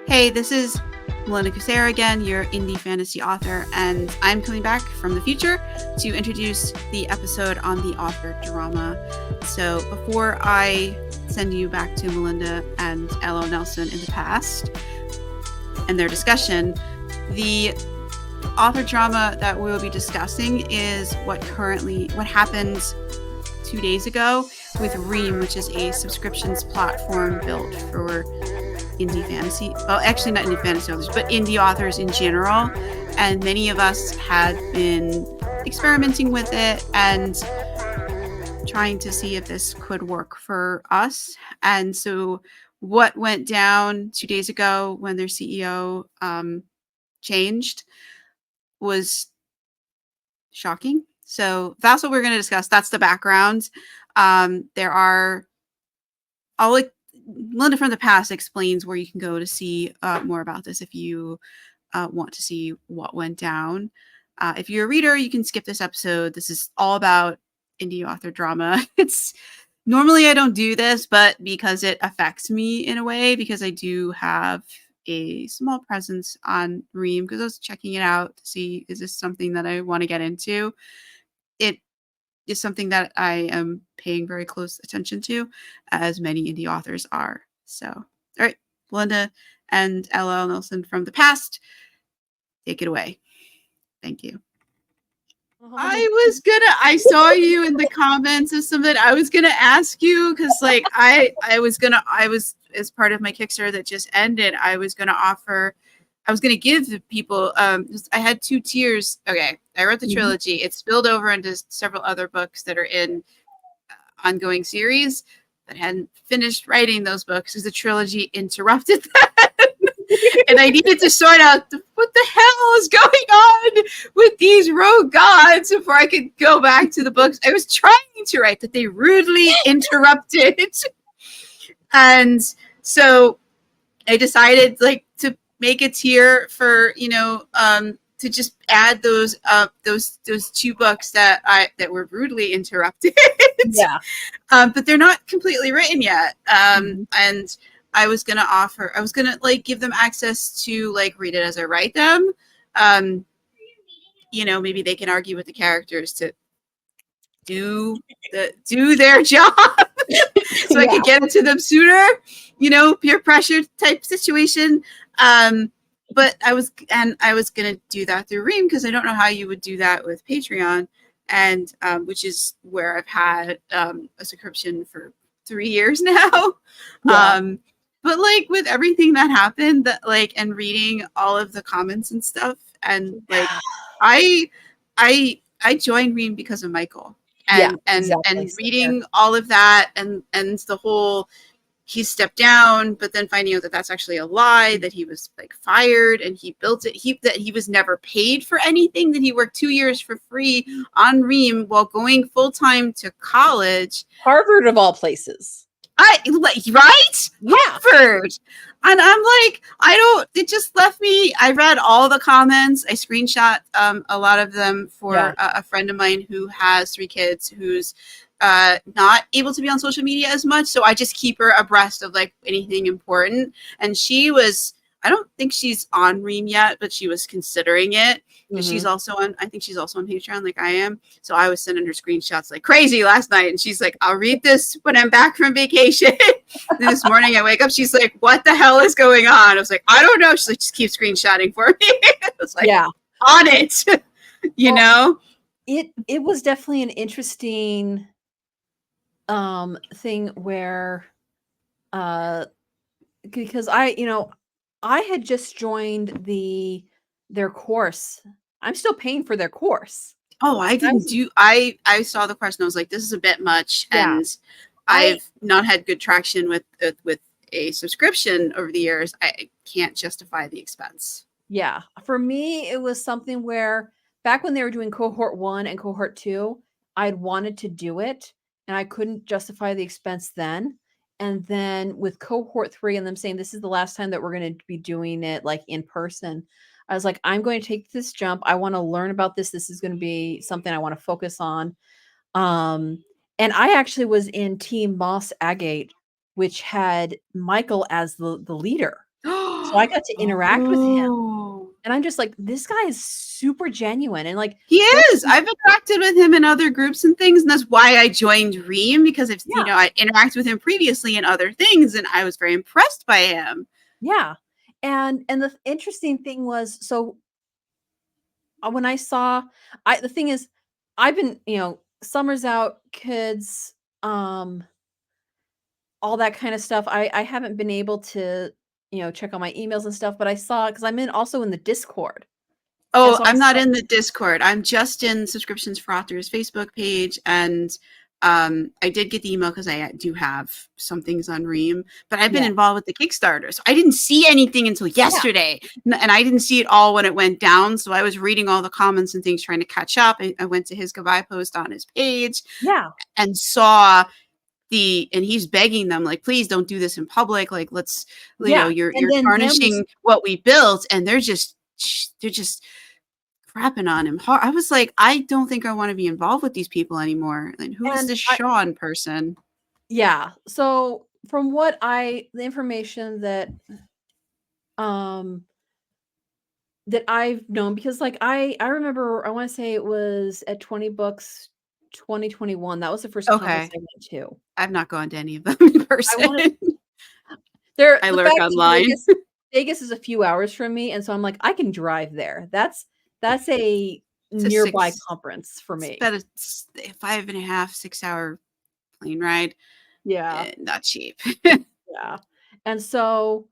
Hey, this is Melinda Kucsera again, your indie fantasy author, and I'm coming back from the future to introduce the episode on the author drama. So before I send you back to Melinda and L.O. Nelson in the past and their discussion, the author drama that we'll be discussing is what happened 2 days ago with Ream, which is a subscriptions platform built for indie fantasy. Well, actually not indie fantasy authors, but indie authors in general. And many of us had been experimenting with it and trying to see if this could work for us. And so what went down 2 days ago when their CEO changed was shocking. So that's what we're going to discuss. That's the background. Linda from the past explains where you can go to see more about this if you want to see what went down. If you're a reader, you can skip this episode. This is all about indie author drama. It's normally I don't do this, but because it affects me in a way, because I do have a small presence on Ream, because I was checking it out to see, is this something that I want to get into? It is something that I am paying very close attention to, as many indie authors are. So, all right, Melinda and LL Nelson from the past, take it away. Thank you. I saw you in the comments of something. I was gonna ask you because, like, I was as part of my Kickstarter that just ended. I was gonna give the people. I had 2 tiers. Okay, I wrote the trilogy. It spilled over into several other books that are in ongoing series that hadn't finished writing those books because the trilogy interrupted that. And I needed to sort out what the hell is going on with these rogue gods before I could go back to the books I was trying to write that they rudely interrupted. And so I decided, like, to make a tier for, to just add those 2 books that were rudely interrupted. Yeah. But they're not completely written yet. And I was gonna give them access to, like, read it as I write them. Maybe they can argue with the characters to do their job. So I could get it to them sooner, peer pressure type situation. But I was gonna do that through Ream because I don't know how you would do that with Patreon, and which is where I've had a subscription for 3 years now. Yeah. But, like, with everything that happened, and reading all of the comments and stuff, and, like, I joined Ream because of Michael, and reading all of that, and the whole, he stepped down, but then finding out that that's actually a lie, that he was, like, fired and he built it, that he was never paid for anything, that he worked 2 years for free on Ream while going full-time to college. Harvard of all places. Right? Yeah. Harvard. And I'm like, it just left me. I read all the comments. I screenshot a lot of them for a friend of mine who has 3 kids, who's not able to be on social media as much. So I just keep her abreast of, like, anything important. And I don't think she's on Ream yet, but she was considering it. She's also I think she's also on Patreon, like I am. So I was sending her screenshots like crazy last night. And she's like, I'll read this when I'm back from vacation. Then this morning I wake up, she's like, what the hell is going on? I was like, I don't know. She's like, just keep screenshotting for me. I was like, on it, know? It was definitely an interesting thing where, because I had just joined their course. I'm still paying for their course. Oh, I saw the course and I was like, this is a bit much. Yeah. And I've not had good traction with a subscription over the years. I can't justify the expense. Yeah. For me, it was something where back when they were doing cohort 1 and cohort 2, I'd wanted to do it and I couldn't justify the expense then. And then with cohort 3 and them saying, this is the last time that we're going to be doing it, like, in person, I was like, I'm going to take this jump. I want to learn about this. This is going to be something I want to focus on. And I actually was in Team Moss Agate, which had Michael as the leader. So I got to interact with him, Oh. and I'm just like, "This guy is super genuine," and, like, He there is. I've interacted with him in other groups and things, and that's why I joined Ream, because if Yeah. I interacted with him previously in other things, and I was very impressed by him. Yeah, and the interesting thing was, so, when I saw the thing is, I've been, summer's out, kids, all that kinda stuff. I haven't been able to, check on my emails and stuff, but I saw, because 'cause I'm also in the Discord, and Oh, so I I'm not saw. in the Discord. I'm just in Subscriptions for Authors Facebook page, and I did get the email because I do have some things on Ream, but I've been Yeah, involved with the Kickstarter, so I didn't see anything until yeah, yesterday, and I didn't see it all when it went down. So I was reading all the comments and things, trying to catch up. I went to his goodbye post on his page yeah, and saw and he's begging them, like, please don't do this in public, like, let's, yeah, and you're then them was tarnishing what we built, and they're just crapping on him hard. I was like, I don't think I want to be involved with these people anymore. And who is and this I Sean person? yeah, so from what the information um that I've known, because, like, I remember, I wanna say it was at 20 Books 2021, that was the first conference Okay, I went to. I've not gone to any of them in I person. wanna there I the lurk fact is, online. Vegas is a few hours from me, and so I'm like, I can drive there. That's a It's a nearby conference for it's me. about a 5.5, 6 hour plane ride. Yeah, Not cheap. yeah, and so,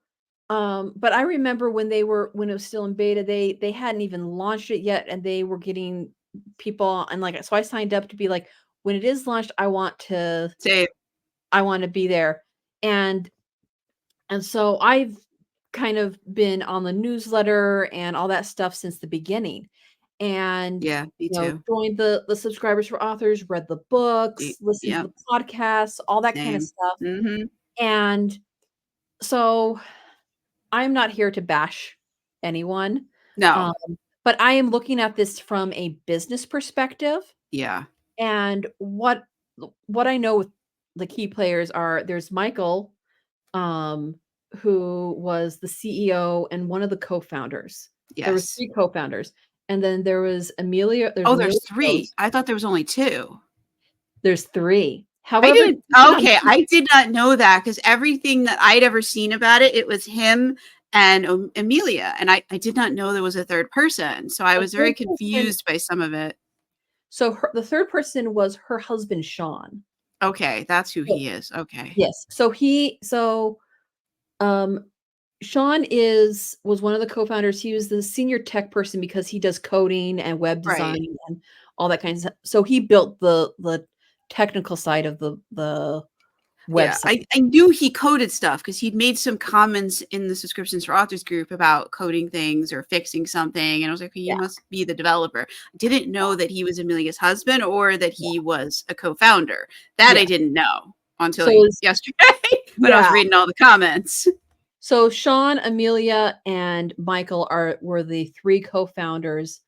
but I remember when it was still in beta, they hadn't even launched it yet, and they were getting people, and, like, so I signed up to be like, "When it is launched, Same. I wanna be there," and so I've kind of been on the newsletter and all that stuff since the beginning, and, Yeah, me too. joined the Subscribers for Authors, read the books, listened to Yep, the podcasts, all that kinda same. stuff, Hmm. and so I'm not here to bash anyone, No. um, but I am looking at this from a business perspective, Yeah. and what I know with the key players are, there's Michael, um, who was the CEO and one of the co-founders. There was Yes. 3 co-founders, and then there's Oh, there's Amelia three. Rose. I thought there was only two. There's 3. I However, didn't. keep in mind, Okay, I did not know that, because everything that I'd ever seen about it, it was him and Amelia, and I did not know there was a third person. So I the was very 3rd person confused by some of it. the 3rd person was her husband, Sean. Okay, that's who So he is. Okay. yes. Um, Sean was one of the co-founders. He was the senior tech person because he does coding and web Right. design and all that kind of stuff. So he built the technical side of the Yeah, website. I knew he coded stuff because he'd made some comments in the Subscriptions for Authors group about coding things or fixing something, and I was like, "You Yeah, must be the developer." I didn't know that he was Amelia's husband or that yeah, he was a co-founder. That I yeah. didn't know until So it's yesterday when I was yeah. reading all the comments. So Sean, Amelia, and Michael were the 3 co-founders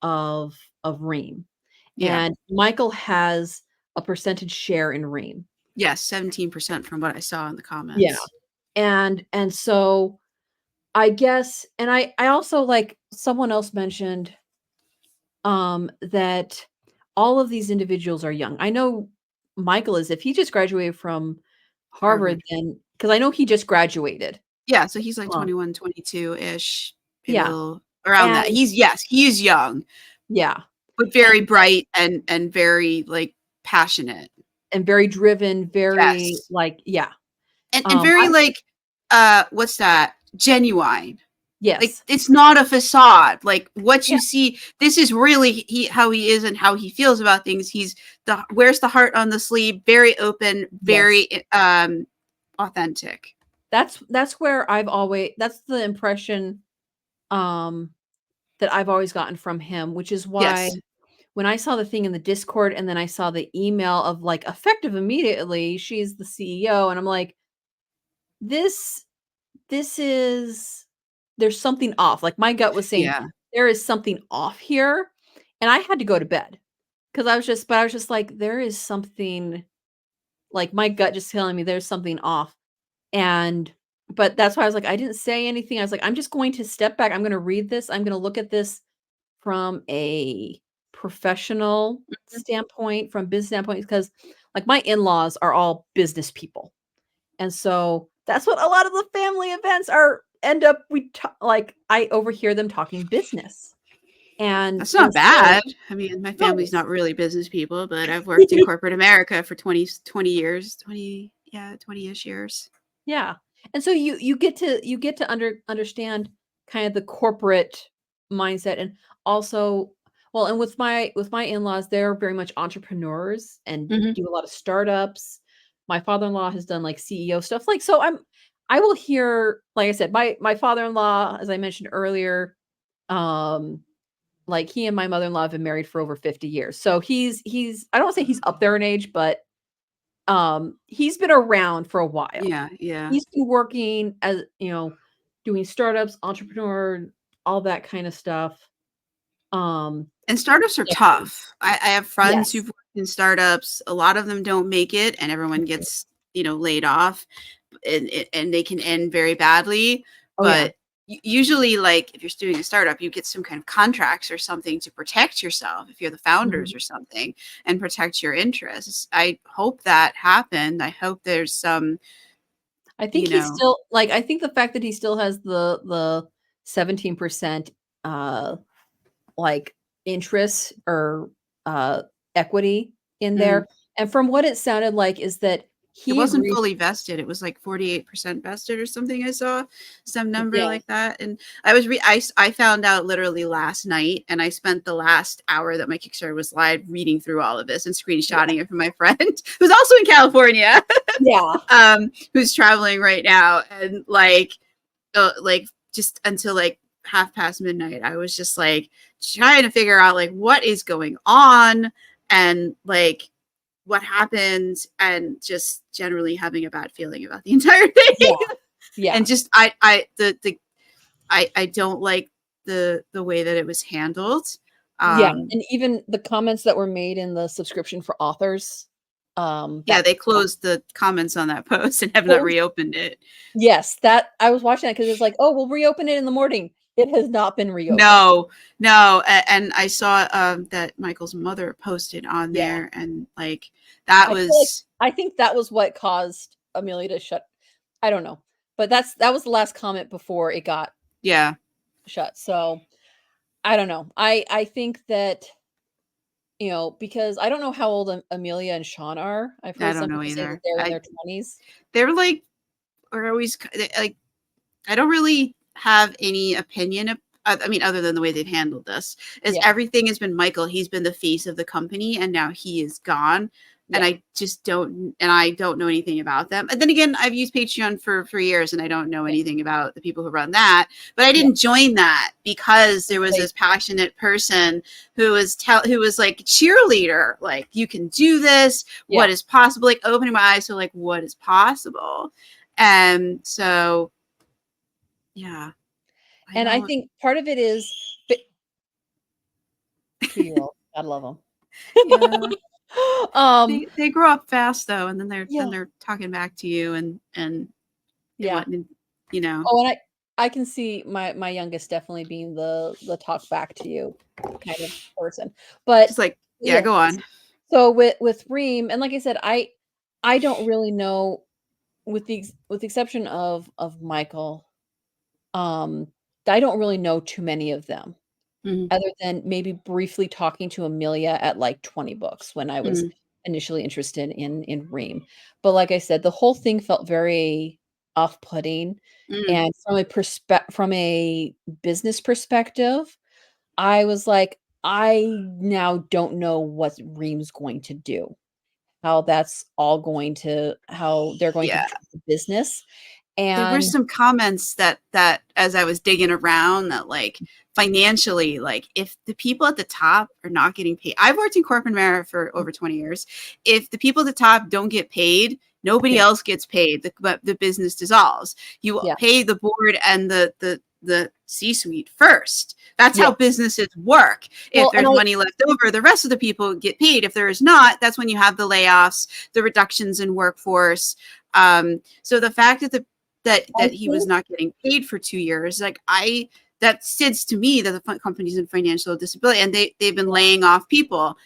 of Ream, Yeah. and Michael has a percentage share in Ream. Yes, 17% from what I saw in the Yeah. comments. And so I guess, and I also, like, someone else mentioned, that all of these individuals are young. I know Michael is, if he just graduated from Harvard, Harvard. then, because I know he just graduated. Yeah, so he's like Um, 21, 22-ish, maybe a yeah, little around and that. He is young, yeah, but and very bright and very, like, passionate. very driven, very, Yes. like, yeah. And very, I like, what's that? Genuine. Like, Yes, it's not a facade. Like, what yeah, you see, this is really how he is and how he feels about things. He's wears the heart on the sleeve, very open, yes. very, authentic. That's where that's the impression, um, that I've always gotten from him, which is why Yes. when I saw the thing in the Discord and then I saw the email of, like, effective immediately, she's the CEO, and I'm like, "This this is there's something off." Like, my gut was saying, Yeah. "There is something off here," and I had to go to bed because I was just like, "There is something," like, my gut just telling me there's something off, and but that's why I was like, I didn't say anything. I was like, I'm just going to step back. I'm going to read this. I'm going to look at this from a professional standpoint, from business standpoint, because like my in-laws are all business people. And so that's what a lot of the family events are end up like I overhear them talking business. That's And not so bad. I mean, my no, family's not really business people, but I've worked in corporate America for 20 years, 20, yeah, 20-ish years. yeah. And so you get to understand kind of the corporate mindset and also well, and with my in-laws, they're very much entrepreneurs and Hmm. do a lot of startups. My father-in-law has done like CEO stuff. Like so I will hear, like I said, my father-in-law, as I mentioned earlier, um like he and my mother-in-law have been married for over 50 years. So he's I don't say he's up there in age, but he's been around for a while. Yeah, yeah. He's been working as, doing startups, entrepreneur, all that kind of stuff. Um, And startups are decades. tough. I have friends Yes. who've worked in startups. A lot of them don't make it, and everyone Mhm. gets, laid off, and they can end very badly. Oh, yeah. But usually, like if you're doing a startup, you get some kind of contracts or something to protect yourself if you're the Mhm. founders or something, and protect your interests. I hope that happened. I hope there's some, I think you he's know, still like, I think the fact that he still has the 17%, uh, like, interest or, uh, equity in mm, there, and from what it sounded like is that it he wasn't agrees. fully vested. It was like 48% vested or something. I saw some number Yeah. like that. And I found out literally last night, and I spent the last hour that my Kickstarter was live reading through all of this and Yeah. screenshotting it from my friend who's also in California, Yeah. who's traveling right now. And like just until like half past midnight, I was just like trying to figure out like what is going on, and like what happened, and just generally having a bad feeling about the entire thing. Yeah. Yeah. And just I don't like the way that it was handled. Yeah, um and even the comments that were made in the subscription for authors, yeah, that they closed the comments on that post and have not closed. reopened it. Yes, that I was watching that because it's like, "Oh, we'll reopen it in the morning." It has not been reopened. No, no. And I saw that Michael's mother posted on Yeah. there, and like that I feel like was, I think that was what caused Amelia to shut. I don't know, but that was the last comment before it got yeah, shut, so, I don't know. I think that, because I don't know how old Amelia and Sean are. I've I heard don't some know people say that either. they're in their 20s. They're like, are always like, I don't really have any opinion of, I mean, other than the way they've handled this, is Yeah, everything has been Michael. He's been the face of the company, and now he is gone. And yeah, I don't know anything about them. And then again, I've used Patreon for years, and I don't know yeah, anything about the people who run that. But I yeah, didn't join that because there was right, this passionate person who was like a cheerleader, like you can do this. yeah. What is possible? Like opening my eyes to like what is possible. And so yeah, I And I don't. think part of it is b 2-year-old, gotta love them. Yeah, Um, they grow up fast though, and then yeah, they're talking back to you, and they yeah. want, you know, Oh, and I can see my youngest definitely being the talk back to you kind of person. But just like, yeah, yeah, go on. so with Ream, and like I said, I don't really know with the exception of Michael, um, I don't really know too many of them. Mhm, Other than maybe briefly talking to Amelia at, like, 20 books when I was mhm, initially interested in Ream. But like I said, the whole thing felt very off-putting, mm, and from a business perspective, I was like, "I now don't know what Ream's going to do, how they're going to yeah. drive the business." There were And some comments that as I was digging around, that like financially, like if the people at the top are not getting paid, I've worked in corporate America for over 20 years. If the people at the top don't get paid, nobody yeah, else gets paid. The business dissolves. You yeah, pay the board and the C-suite first. That's yeah. how businesses work. If Well, and there's money left over, the rest of the people get paid. If there is not, that's when you have the layoffs, the reductions in workforce. So the fact that I that he was think, not getting paid for 2 years. Like that says to me that the company's in financial disability and they've been laying off people.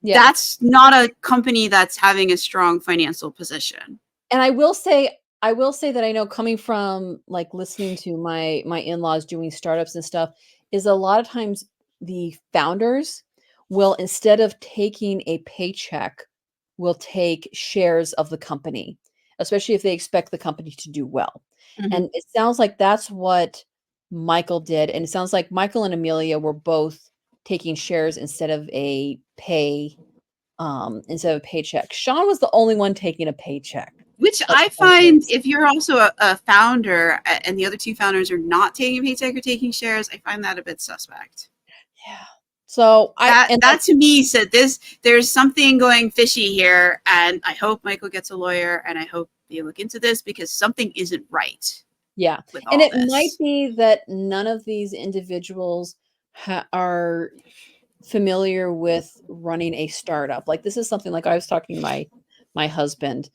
yeah. That's not a company that's having a strong financial position. And I will say that I know coming from like listening to my in-laws doing startups and stuff is a lot of times the founders will, instead of taking a paycheck, will take shares of the company, especially if they expect the company to do well. Mm-hmm. And it sounds like that's what Michael did. And it sounds like Michael and Amelia were both taking shares instead of a paycheck. Sean was the only one taking a paycheck. Which Of I all find, things. if you're also a founder and the other two founders are not taking a paycheck or taking shares, I find that a bit suspect. Yeah. So That to me said there's something going fishy here, and I hope Michael gets a lawyer, and I hope they look into this because something isn't right yeah. with And all it might this. be that none of these individuals are familiar with running a startup. Like this is something like I was talking to my husband,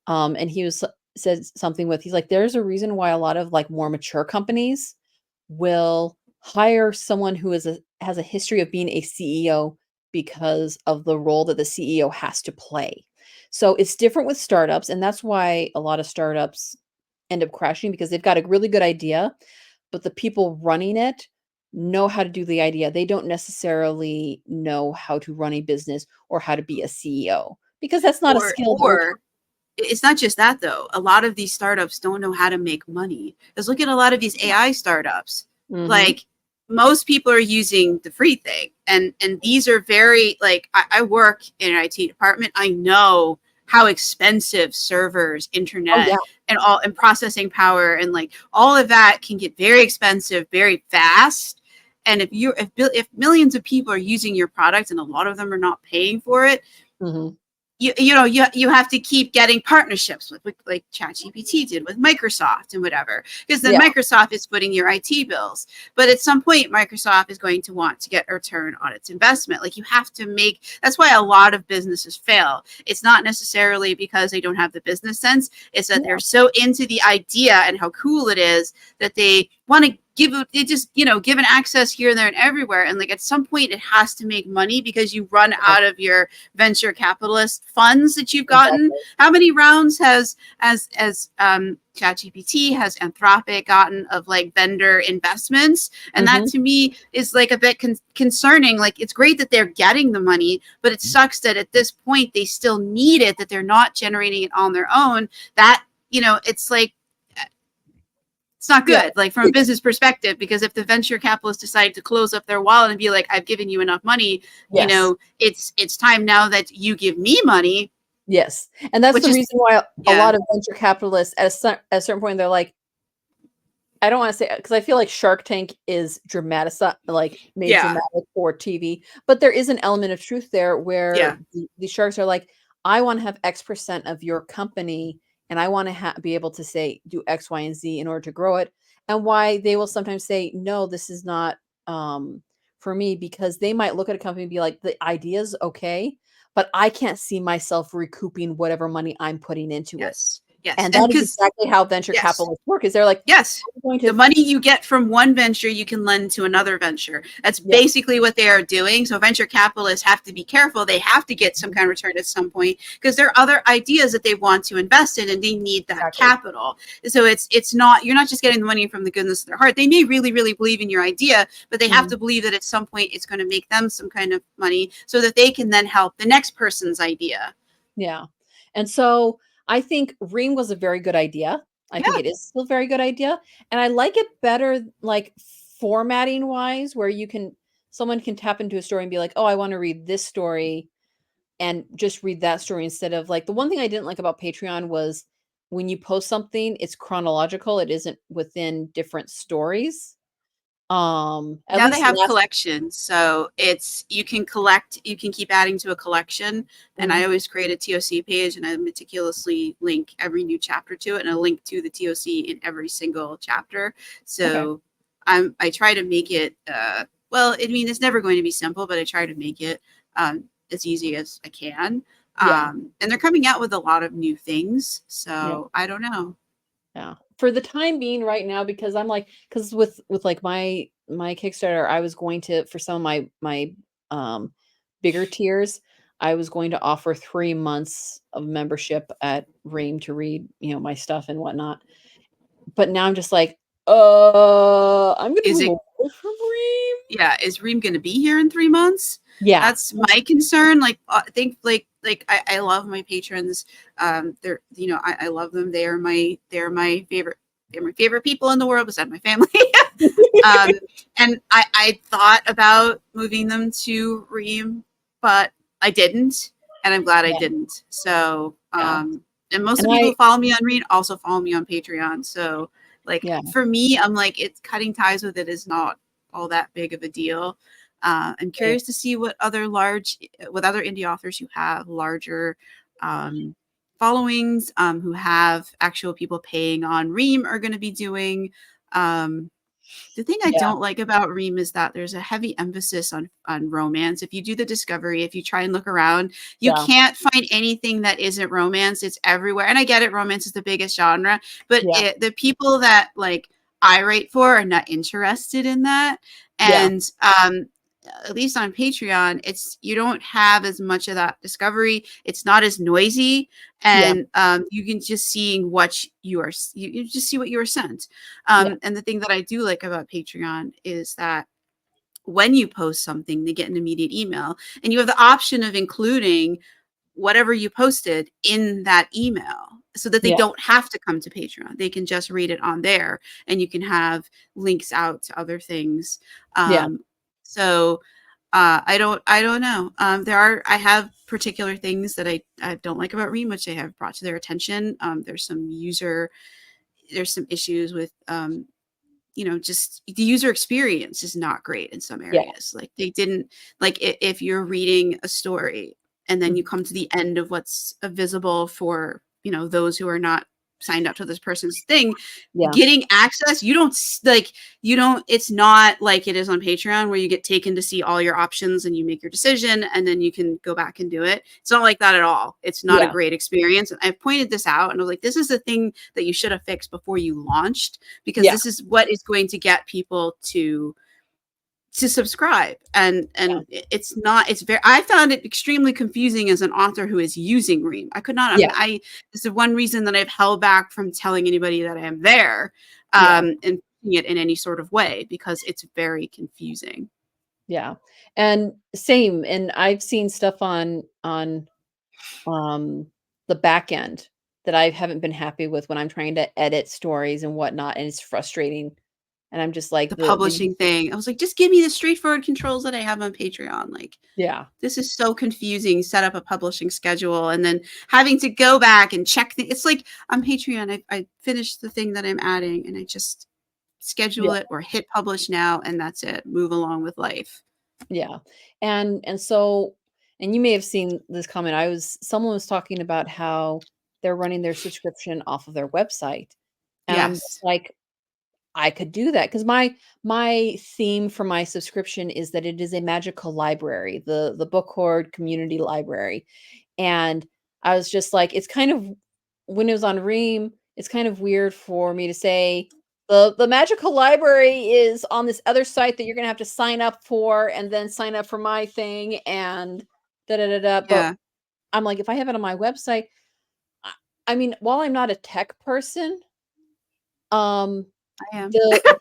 and he was said something with he's like, there's a reason why a lot of like more mature companies will hire someone who has a history of being a CEO because of the role that the CEO has to play. So it's different with startups, and that's why a lot of startups end up crashing because they've got a really good idea, but the people running it know how to do the idea. They don't necessarily know how to run a business or how to be a CEO because that's not a skill that we're Or it's not just that though. A lot of these startups don't know how to make money. Because look at a lot of these talking. AI startups. Mhm. Like most people are using the free thing, and these are very like I work in an IT department. I know how expensive servers, Oh yeah. internet, and all and processing power and like all of that can get very expensive very fast. And if millions of people are using your product and a lot of them are not paying for it, Mhm. you have to keep getting partnerships with like ChatGPT did with Microsoft and whatever, because then Yeah. Microsoft is footing your IT bills. But at some point, Microsoft is going to want to get a return on its investment. Like you have to make. That's why a lot of businesses fail. It's not necessarily because they don't have the business sense. It's that Yeah. they're so into the idea and how cool it is that they want to give it. They just give an access here, there, and everywhere. And like at some point, it has to make money because you run Yeah. out of your venture capitalist funds that you've gotten. Exactly. How many rounds has as ChatGPT has Anthropic gotten of like vendor investments? And that Mhm. to me is like a bit concerning. Like it's great that they're getting the money, but it sucks that at this point they still need it, that they're not generating it on their own. That it's like it's not Yeah. good, like from a business perspective, because if the venture capitalists decide to close up their wallet and be like, I've given you enough money, Yes. it's time now that you give me money, Yes. And that's which the is reason why a yeah, lot of venture capitalists at a certain point they're like, I don't want to say because I feel like Shark Tank is dramatic, like made yeah, dramatic for TV, but there is an element of truth there where yeah, the sharks are like, I want to have X% of your company, and I want to be able to say do X, Y, and Z in order to grow it, and why they will sometimes say no, this is not for me because they might look at a company and be like, the idea's okay, but I can't see myself recouping whatever money I'm putting into it, yes, yes, and and that is because exactly how venture yes, capitalists work. Is they're like, yes. I'm going The to money you get from one venture, you can lend to another venture. That's yeah. basically what they are doing. So venture capitalists have to be careful. They have to get some kind of return at some point because there are other ideas that they want to invest in and they need that Exactly. capital. So it's not, you're not just getting the money from the goodness of their heart. They may really, really believe in your idea, but they have Mhm. to believe that at some point it's going to make them some kind of money so that they can then help the next person's idea. Yeah. And so I think Ream was a very good idea. I think Yeah. it is still a very good idea. And I like it better like formatting wise, where someone can tap into a story and be like, oh, I want to read this story and just read that story instead of like the one thing I didn't like about Patreon was when you post something, it's chronological. It isn't within different stories. At Now they least have last collections, so it's you can keep adding to a collection, and I Mhm. always create a TOC page and I meticulously link every new chapter to it, and I link to the TOC in every single chapter. Okay. So I try to make it well, I mean it's never going to be simple, but I try to make it as easy as I can. Yeah. And they're coming out with a lot of new things, Yeah. so I don't know. Yeah. for the time being right now, because I'm like, because with like my Kickstarter, I was going to, for some of my um bigger tiers, I was going to offer 3 months of membership at Ream to read, my stuff and whatnot. But now I'm just like, I'm gonna Is move it away from Ream. yeah, is Ream going to be here in 3 months? Yeah, That's my concern. Like, I think I love my patrons. They're, I love them. They're my favorite. They're my favorite people in the world beside my family. um, and I thought about moving them to Ream, but I didn't, and I'm glad I yeah, didn't. So, yeah, and most of and the people I who follow me on Ream also follow me on Patreon. So, like, yeah, for me, I'm like, it's cutting ties with it is not all that big of a deal. I'm same. curious to see what other indie authors who have larger um, followings, who have actual people paying on Ream are going to be doing. Um, the thing I Yeah, don't like about Ream is that there's a heavy emphasis on romance. If you do the discovery, if you try and look around, you yeah, can't find anything that isn't romance. It's everywhere. And I get it, romance is the biggest genre, but yeah, the people that like I write for are not interested in that. yeah, And at least on Patreon, it's you don't have as much of that discovery. It's not as noisy, yeah, and you can just see what you just see what you were sent. yeah, And the thing that I do like about Patreon is that when you post something, they get an immediate email, and you have the option of including whatever you posted in that email so that they yeah, don't have to come to Patreon. They can just read it on there, and you can have links out to other things. yeah, So I don't know. I have particular things that I don't like about Ream, which I have brought to their attention. There's some issues with just the user experience is not great in some yeah, areas. Like they didn't like if you're reading a story and then you mhm, come to the end of what's visible for those who are not signed up to this person's thing, yeah, getting access, you don't it's not like it is on Patreon where you get taken to see all your options and you make your decision and then you can go back and do it. It's not like that at all. It's not a yeah, great experience. And I've pointed this out and I was like, this is the thing that you should have fixed before you launched, because yeah, this is what is going to get people to subscribe. yeah, And it's very, I found it extremely confusing as an author who is using Ream. I could not, yeah, this is one reason that I've held back from telling anybody that I am there, yeah, and putting it in any sort of way, because it's very confusing. yeah. And same, and I've seen stuff on um the back end that I haven't been happy with when I'm trying to edit stories and whatnot, and it's frustrating. And I'm just like The the publishing thing, I was like, just give me the straightforward controls that I have on Patreon. Like, yeah, this is so confusing. Set up a publishing schedule and then having to go back and check it's like on Patreon, I finished the thing that I'm adding and I just schedule yeah, it or hit publish now, and that's it. Move along with life. yeah. And so, and you may have seen this comment. Someone was talking about how they're running their subscription off of their website. And I'm just Yes. like, I could do that because my theme for my subscription is that it is a magical library, the Book Horde community library. And I was just like, it's kind of, when it was on Ream, it's kind of weird for me to say the magical library is on this other site that you're gonna have to sign up for and then sign up for my thing and da da da da. But Yeah, I'm like, if I have it on my website, I, I mean, while I'm not a tech person, um, I am. the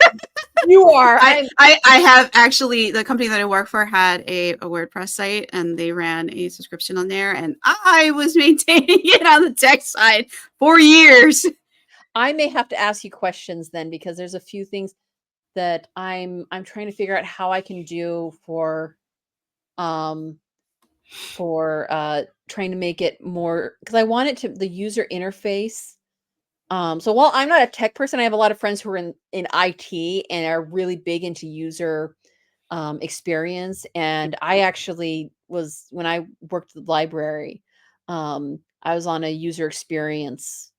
you are. I have actually, the company that I work for had a WordPress site and they ran a subscription on there, and I was maintaining it on the tech side for years. I may have to ask you questions then because there's a few things that I'm trying to figure out how I can do um for trying to make it more, because I want it to, the user interface. So while I'm not a tech person, I have a lot of friends who are in IT and are really big into user experience. And I actually was, when I worked at the library, I was on a user experience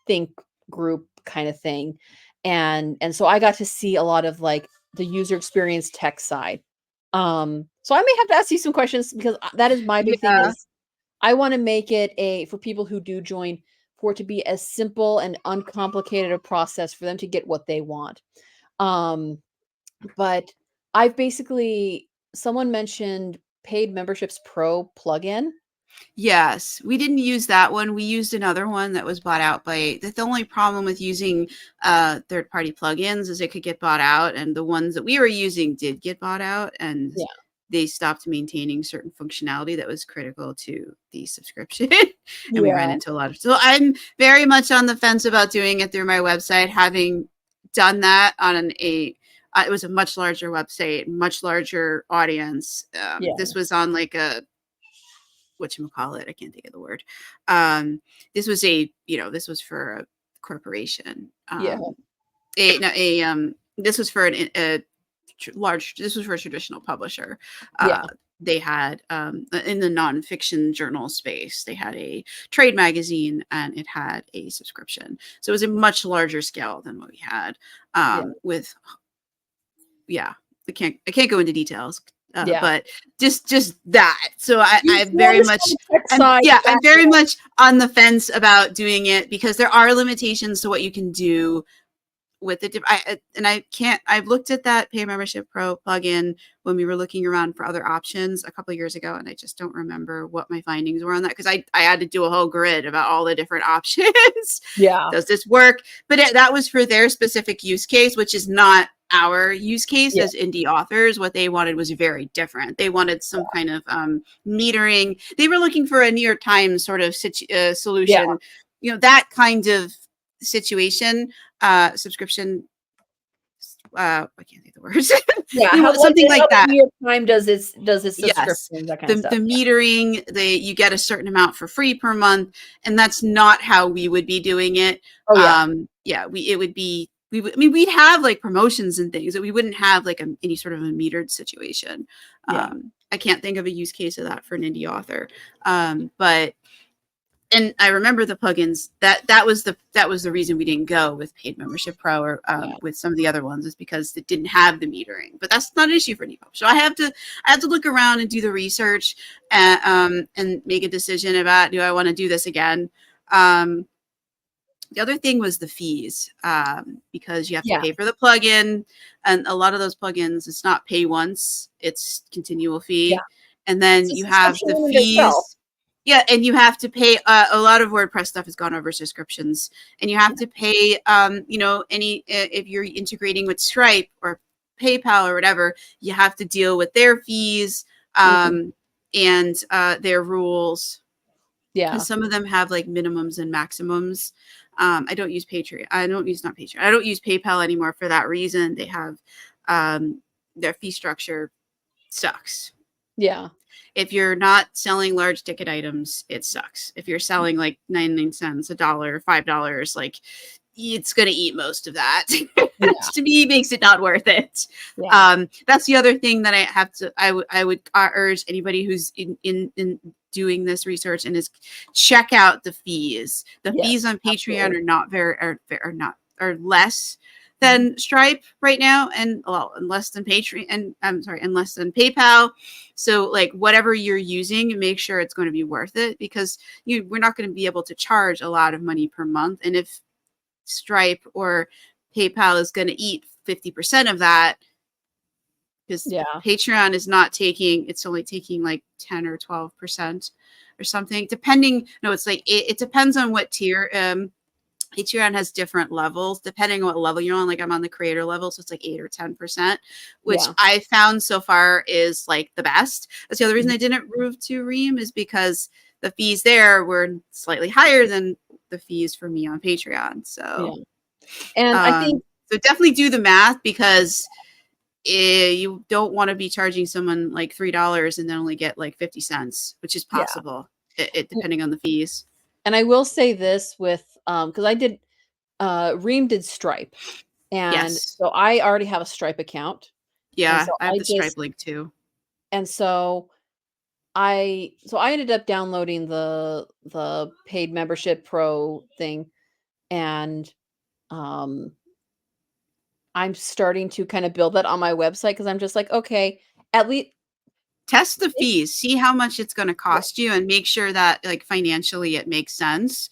think group kind of thing. And so I got to see a lot of like the user experience tech side. So I may have to ask you some questions because that is my big thing Yeah. is I want to make it a, for people who do join, for it to be as simple and uncomplicated a process for them to get what they want. But I've basically someone mentioned Paid Memberships Pro plugin. Yes, we didn't use that one. We used another one that was bought out by. The only problem with using third-party plugins is it could get bought out, and the ones that we were using did get bought out, and Yeah. they stopped maintaining certain functionality that was critical to the subscription, and we ran Yeah. into a lot of. So I'm very much on the fence about doing it through my website, having done that on it was a much larger website, much larger audience. Yeah. This was on like a whatchamacallit, I can't think of the word. This was this was for a corporation. Yeah. This was for this was for a traditional publisher. Yeah. They had in the nonfiction journal space, they had a trade magazine and it had a subscription. So it was a much larger scale than what we had with, I can't go into details. But just that. So I very much, I'm very much on the fence about doing it because there are limitations to what you can do with it. I've looked at that Pay Membership Pro plugin when we were looking around for other options a couple of years ago, and I just don't remember what my findings were on that because I had to do a whole grid about all the different options. Yeah. Does this work? But that was for their specific use case, which is not our use case as indie authors. What they wanted was very different. They wanted some kind of metering. They were looking for a New York Times sort of solution, that kind of situation, subscription. I can't think of the words. Something like that. New York Times does its subscription, that kind of stuff. The metering, you get a certain amount for free per month, and that's not how we would be doing it. It would be. We'd have like promotions and things, but we wouldn't have like any sort of a metered situation. I can't think of a use case of that for an indie author, but. And I remember the plugins that was the reason we didn't go with Paid Membership Pro or with some of the other ones is because it didn't have the metering. But that's not an issue for Depop. So I have to look around and do the research and make a decision about, do I want to do this again? The other thing was the fees, because you have to pay for the plugin, and a lot of those plugins, it's not pay once, it's continual fee, and then you have the fees. Yeah, and you have to pay. A lot of WordPress stuff has gone over subscriptions, and you have to pay. If you're integrating with Stripe or PayPal or whatever, you have to deal with their fees and their rules. Yeah, some of them have like minimums and maximums. I don't use Patreon. I don't use PayPal anymore for that reason. They have their fee structure sucks. Yeah. If you're not selling large ticket items, it sucks. If you're selling like 99 cents, $1, $5, like it's going to eat most of that. Which to me makes it not worth it. That's the other thing that I would urge anybody who's in doing this research and is check out the fees. The fees on Patreon are less than Stripe right now, and less than Patreon, and less than PayPal. So like whatever you're using, make sure it's going to be worth it, because we're not going to be able to charge a lot of money per month. And if Stripe or PayPal is going to eat 50% of that, because Patreon is not taking, it's only taking like 10 or 12% or something, depending. No, it's like it depends on what tier. Patreon has different levels depending on what level you're on. Like I'm on the creator level, so it's like 8 or 10%, which I found so far is like the best. That's the other reason I didn't move to Ream, is because the fees there were slightly higher than the fees for me on Patreon. So, and I think so definitely do the math, because you don't want to be charging someone like $3 and then only get like 50 cents, which is possible. It depending on the fees. And I will say this with, because I did, Ream did Stripe. And so I already have a Stripe account. Yeah, so I have the Stripe link too. And so I ended up downloading the Paid Membership Pro thing. And I'm starting to kind of build that on my website, because I'm just like, okay, at least test the fees, see how much it's going to cost you, and make sure that like financially it makes sense.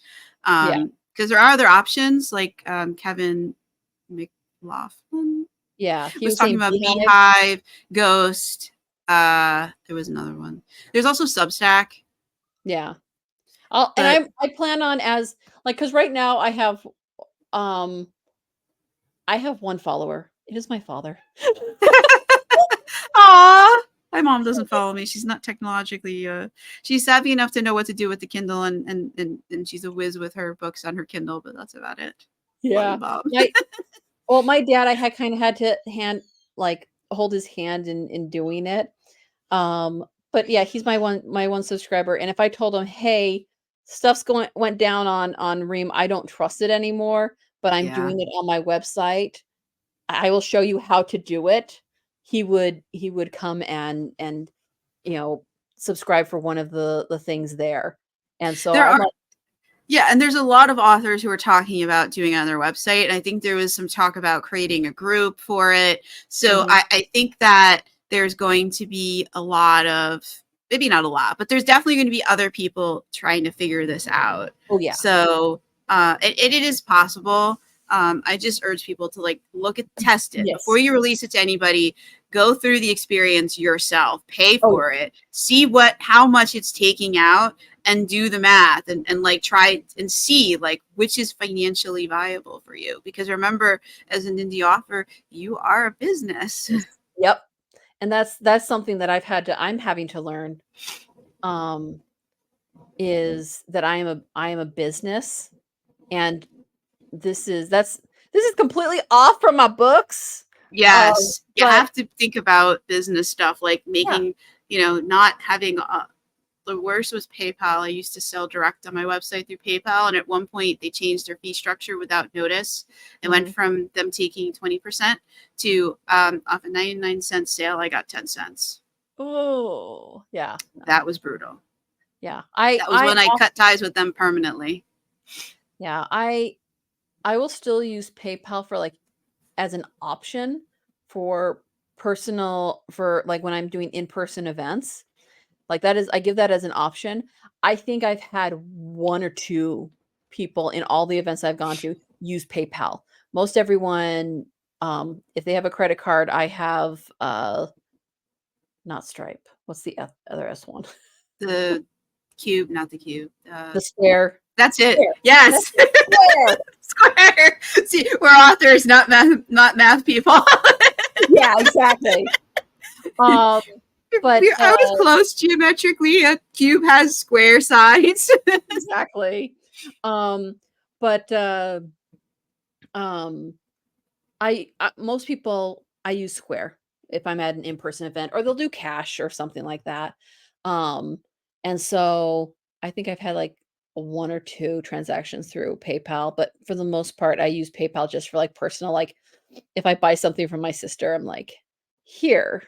Yeah. Because there are other options, like Kevin McLaughlin Yeah. He was was talking saying about Beehive. Beehive, Ghost. There was another one. There's also Substack, Yeah. but I plan on as like, because right now um I have one follower. It is my father. aw, my mom doesn't follow me. She's not technologically. She's savvy enough to know what to do with the Kindle, and she's a whiz with her books on her Kindle, but that's about it. Love you, Yeah. Bob. My Well, my dad, I had kind of had to hold his hand in doing it. But yeah, he's my one subscriber. And if I told him, hey, stuff's going went down on Ream, I don't trust it anymore, but I'm Yeah. doing it on my website. I will show you how to do it. He would come and you know subscribe for one of the things there. And so There I'm are like, Yeah, and there's a lot of authors who are talking about doing it on their website. And I think there was some talk about creating a group for it. So mhm, I think that there's going to be a lot of, maybe not a lot, but there's definitely going to be other people trying to figure this out. oh yeah, So it is possible. I just urge people to like look at, test it before yes, you release it to anybody. Go through the experience yourself, pay oh for it, see how much it's taking out, and do the math, and like try and see like which is financially viable for you, because remember, as an indie author, you are a business. yep. And that's something that I'm having to learn. Um, is that I am a business, and this is completely off from my books. Yes, you But have to think about business stuff, like yeah, making, not having the worst was PayPal. I used to sell direct on my website through PayPal, and at one point they changed their fee structure without notice. It went mhm. from them taking 20% to off a 99-cent sale, I got 10 cents. Oh, yeah, no, That was brutal. yeah. That was when I cut ties with them permanently. Yeah, I will still use PayPal for like as an option for for like when I'm doing in-person events. Like that is I give that as an option. I think I've had one or two people in all the events I've gone to use PayPal. Most everyone, if they have a credit card, I have not Stripe. What's the other S one? The cube, not the cube. The Square. That's it. Square. That's Yes. the Square. Square. See, we're authors, not math people. Yeah, exactly. Um, but I was close geometrically. A cube has square sides. exactly. Um, but um, most people I use Square if I'm at an in-person event, or they'll do cash or something like that. Um, and so I think I've had like one or two transactions through PayPal, but for the most part, I use PayPal just for like personal, like if I buy something from my sister, I'm like, here.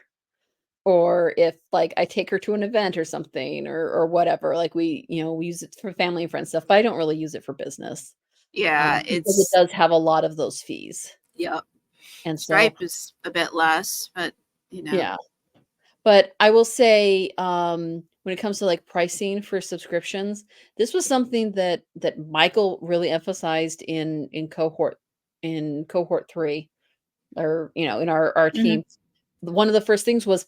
Or if like I take her to an event or something or whatever, like we use it for family and friends stuff, but I don't really use it for business. Yeah, Because it it's does have a lot of those fees. yep. And so Stripe is a bit less, but you know. yeah. But I will say, when it comes to like pricing for subscriptions, this was something that Michael really emphasized in cohort 3, or in our Mhm. team. One of the first things was,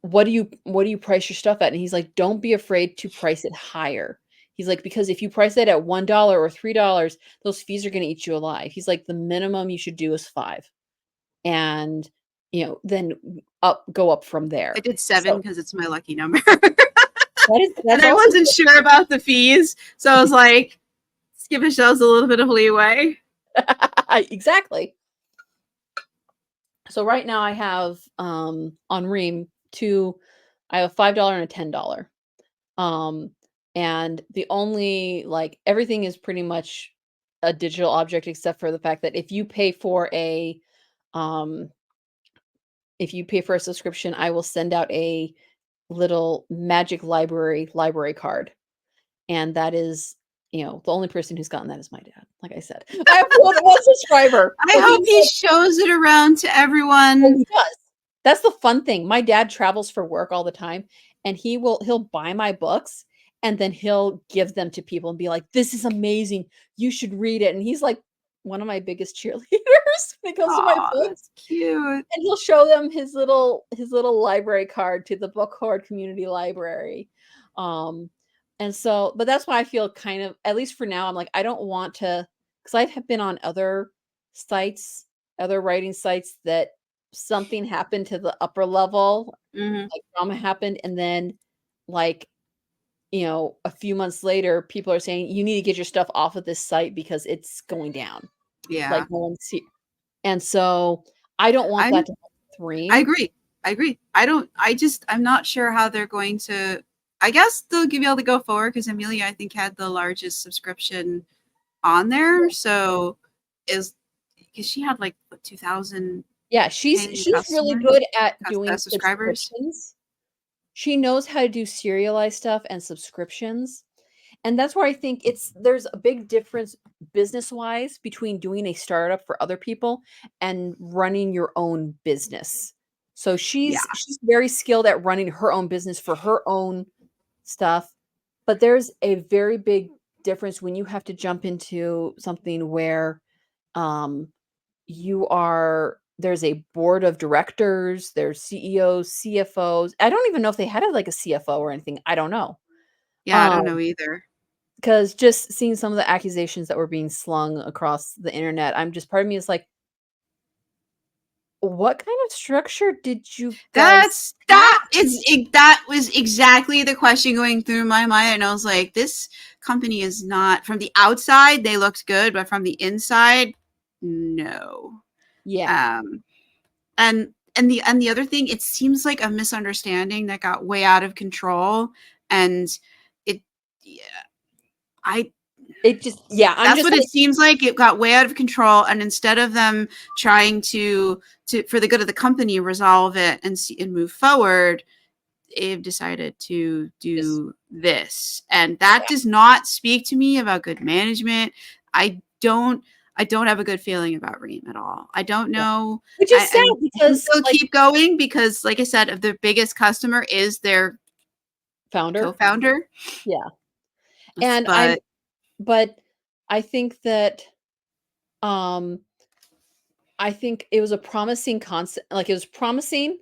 what do you price your stuff at? And he's like, don't be afraid to price it higher. He's like, because if you price it at $1 or $3, those fees are going to eat you alive. He's like, the minimum you should do is 5. And then go up from I there. did 7 So because it's my lucky number. And that's I also wasn't sure about the fees. So I was like, let's give ourselves a little bit of leeway. exactly. So right now I have on Ream I have a $5 and a $10. Um and the only like everything is pretty much a digital object, except for the fact that um if you pay for a subscription, I will send out a little magic library card. And that is, the only person who's gotten that is my dad. Like I said, I have one subscriber, I but hope he shows it around to everyone. he does. That's the fun thing. My dad travels for work all the time, and he'll buy my books, and then he'll give them to people and be like, "This is amazing. You should read it." And he's like one of my biggest cheerleaders when it comes to my Aw, books. that's cute. And he'll show them his little library card to the book horde community library. Um, and so, but that's why I feel kind of, at least for now, I'm like, I don't want to, because I have been on other sites, other writing sites that something happened to the upper level, Mhm. like drama happened, and then like, a few months later, people are saying you need to get your stuff off of this site because it's going down. Like Yeah. no one's see, and so I don't want that I'm to happen with I Ream. agree. I agree. I'm not sure how they're going to. I guess they'll be able to go forward because Amelia, I think, had the largest subscription on there. So is because she had like what, 2,000 Yeah, she's paying she's really customers, good at doing subscribers. subscriptions. She knows how to do serialized stuff and subscriptions. And that's where I think there's a big difference business-wise between doing a startup for other people and running your own business. So Yeah, she's very skilled at running her own business for her own stuff, but there's a very big difference when you have to jump into something where um there's a board of directors, there's CEOs, CFOs. I don't even know if they had like a CFO or anything. I don't know. yeah. I Um, don't know either. because just seeing some of the accusations that were being slung across the internet, I'm just part of me is like, what kind of structure did you guys have? That was exactly the question going through my mind. And I was like, this company is not from the outside, they looked good, but from the inside, no. Yeah. Um and the other thing, it seems like a misunderstanding that got way out of control. And it yeah, I It just yeah, I'm that's just what it like, seems like. It got way out of control, and instead of them trying to for the good of the company resolve it and move forward, they've decided to just do this, and that yeah. does not speak to me about good management. I don't i don't have a good feeling about Ream at all. I don't Yeah. know. Which is sad I think because they'll like keep going because, like I said, of their biggest customer is their founder. co-founder. Yeah. And I'm But but I think that um I think it was a promising concept, like, it was promising,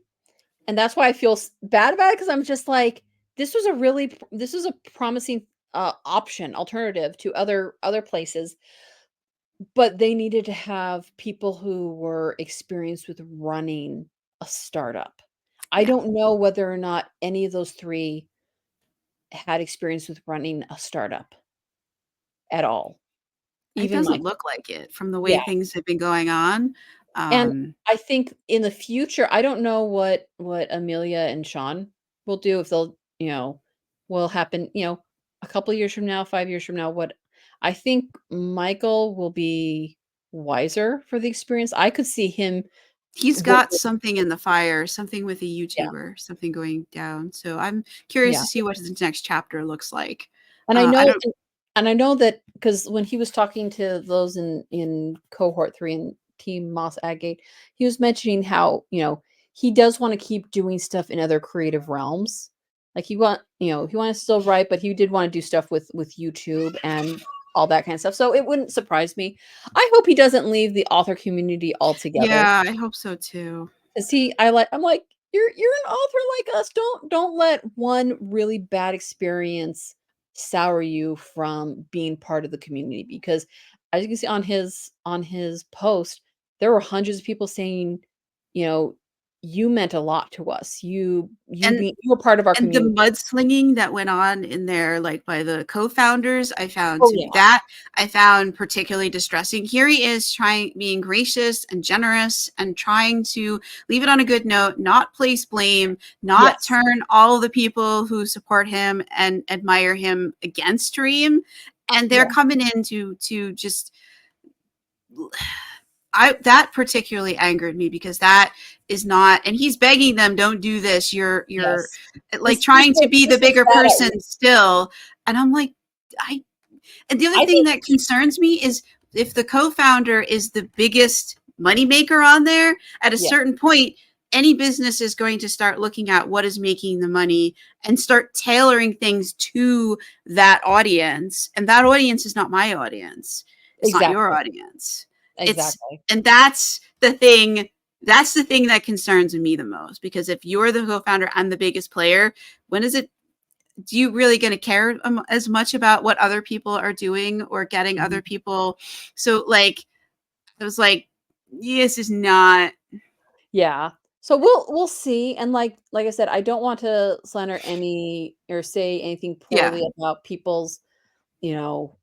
and that's why I feel bad about it because I'm just like, this was a promising, option, alternative to other places, but they needed to have people who were experienced with running a startup. I yeah, don't know whether or not any of those 3 had experience with running a startup at all, it even doesn't Michael. look like it from the way Yeah. things have been going on. And um I think in the future, I don't know what Amelia and Sean will do, if they'll, will happen, a couple years from now, 5 years from now. What I think Michael will be wiser for the experience. I could see him he's work got with, something in the fire, something with a yeah, YouTuber, something going down. So I'm curious yeah. to see what his next chapter looks like. And I I know don't. and I know that because when he was talking to those in cohort 3 and Team Moss Agate, he was mentioning how, he does wanna keep doing stuff in other creative realms. Like, he wanna still write, but he did wanna do stuff with YouTube and all that kind of stuff, so it wouldn't surprise me. I hope he doesn't leave the author community altogether. Yeah, I hope so too. 'Cause I'm like, "You're an author like us, don't let one really bad experience sour you from being part of the community," because as you can see on his post, there were hundreds of people saying, you know, "You meant a lot to us. And You were part of our And the community." mudslinging that went on in there, like by the co-founders, I found Oh, to be yeah. that I found particularly distressing. Here he is trying, being gracious and generous and trying to leave it on a good note, not place blame, not Yes. turn all the people who support him and admire him against Reem. And they're Yeah. coming in to just I that particularly angered me because that is not, and he's begging them, don't do this. You're Yes. like trying to be the This was bigger bad at person Ream. still. And I'm like, I and the other I thing think that concerns me is if the co-founder is the biggest moneymaker on there, at a yeah. certain point, any business is going to start looking at what is making the money and start tailoring things to that audience. And that audience is not my audience. It's not your Exactly. audience. It's Exactly. and that's the thing. That's the thing that concerns me the most, because if you're the co-founder and the biggest player, when is it do you really going to care as much about what other people are doing or getting Mhm. other people? So like I was like, this is not. Yeah. So we'll see. And like I said, I don't want to slander any or say anything Yeah, poorly about people's, you know,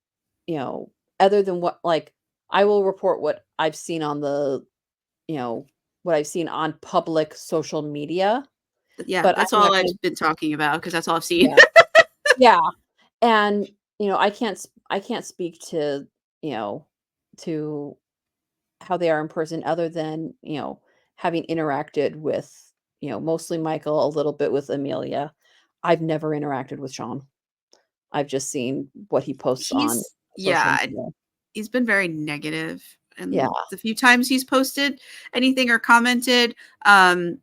you know, other than what like I will report what I've seen on the, you know, what I've seen on public social media, yeah, but that's I'm not all I've gonna been talking about because that's all I've seen. yeah. Yeah. And, I can't speak to, you know, to how they are in person other than, having interacted with, mostly Michael, a little bit with Amelia. I've never interacted with Sean. I've just seen what he posts on He's social yeah, media. he's been very negative, Yeah. and the few times he's posted anything or commented, um,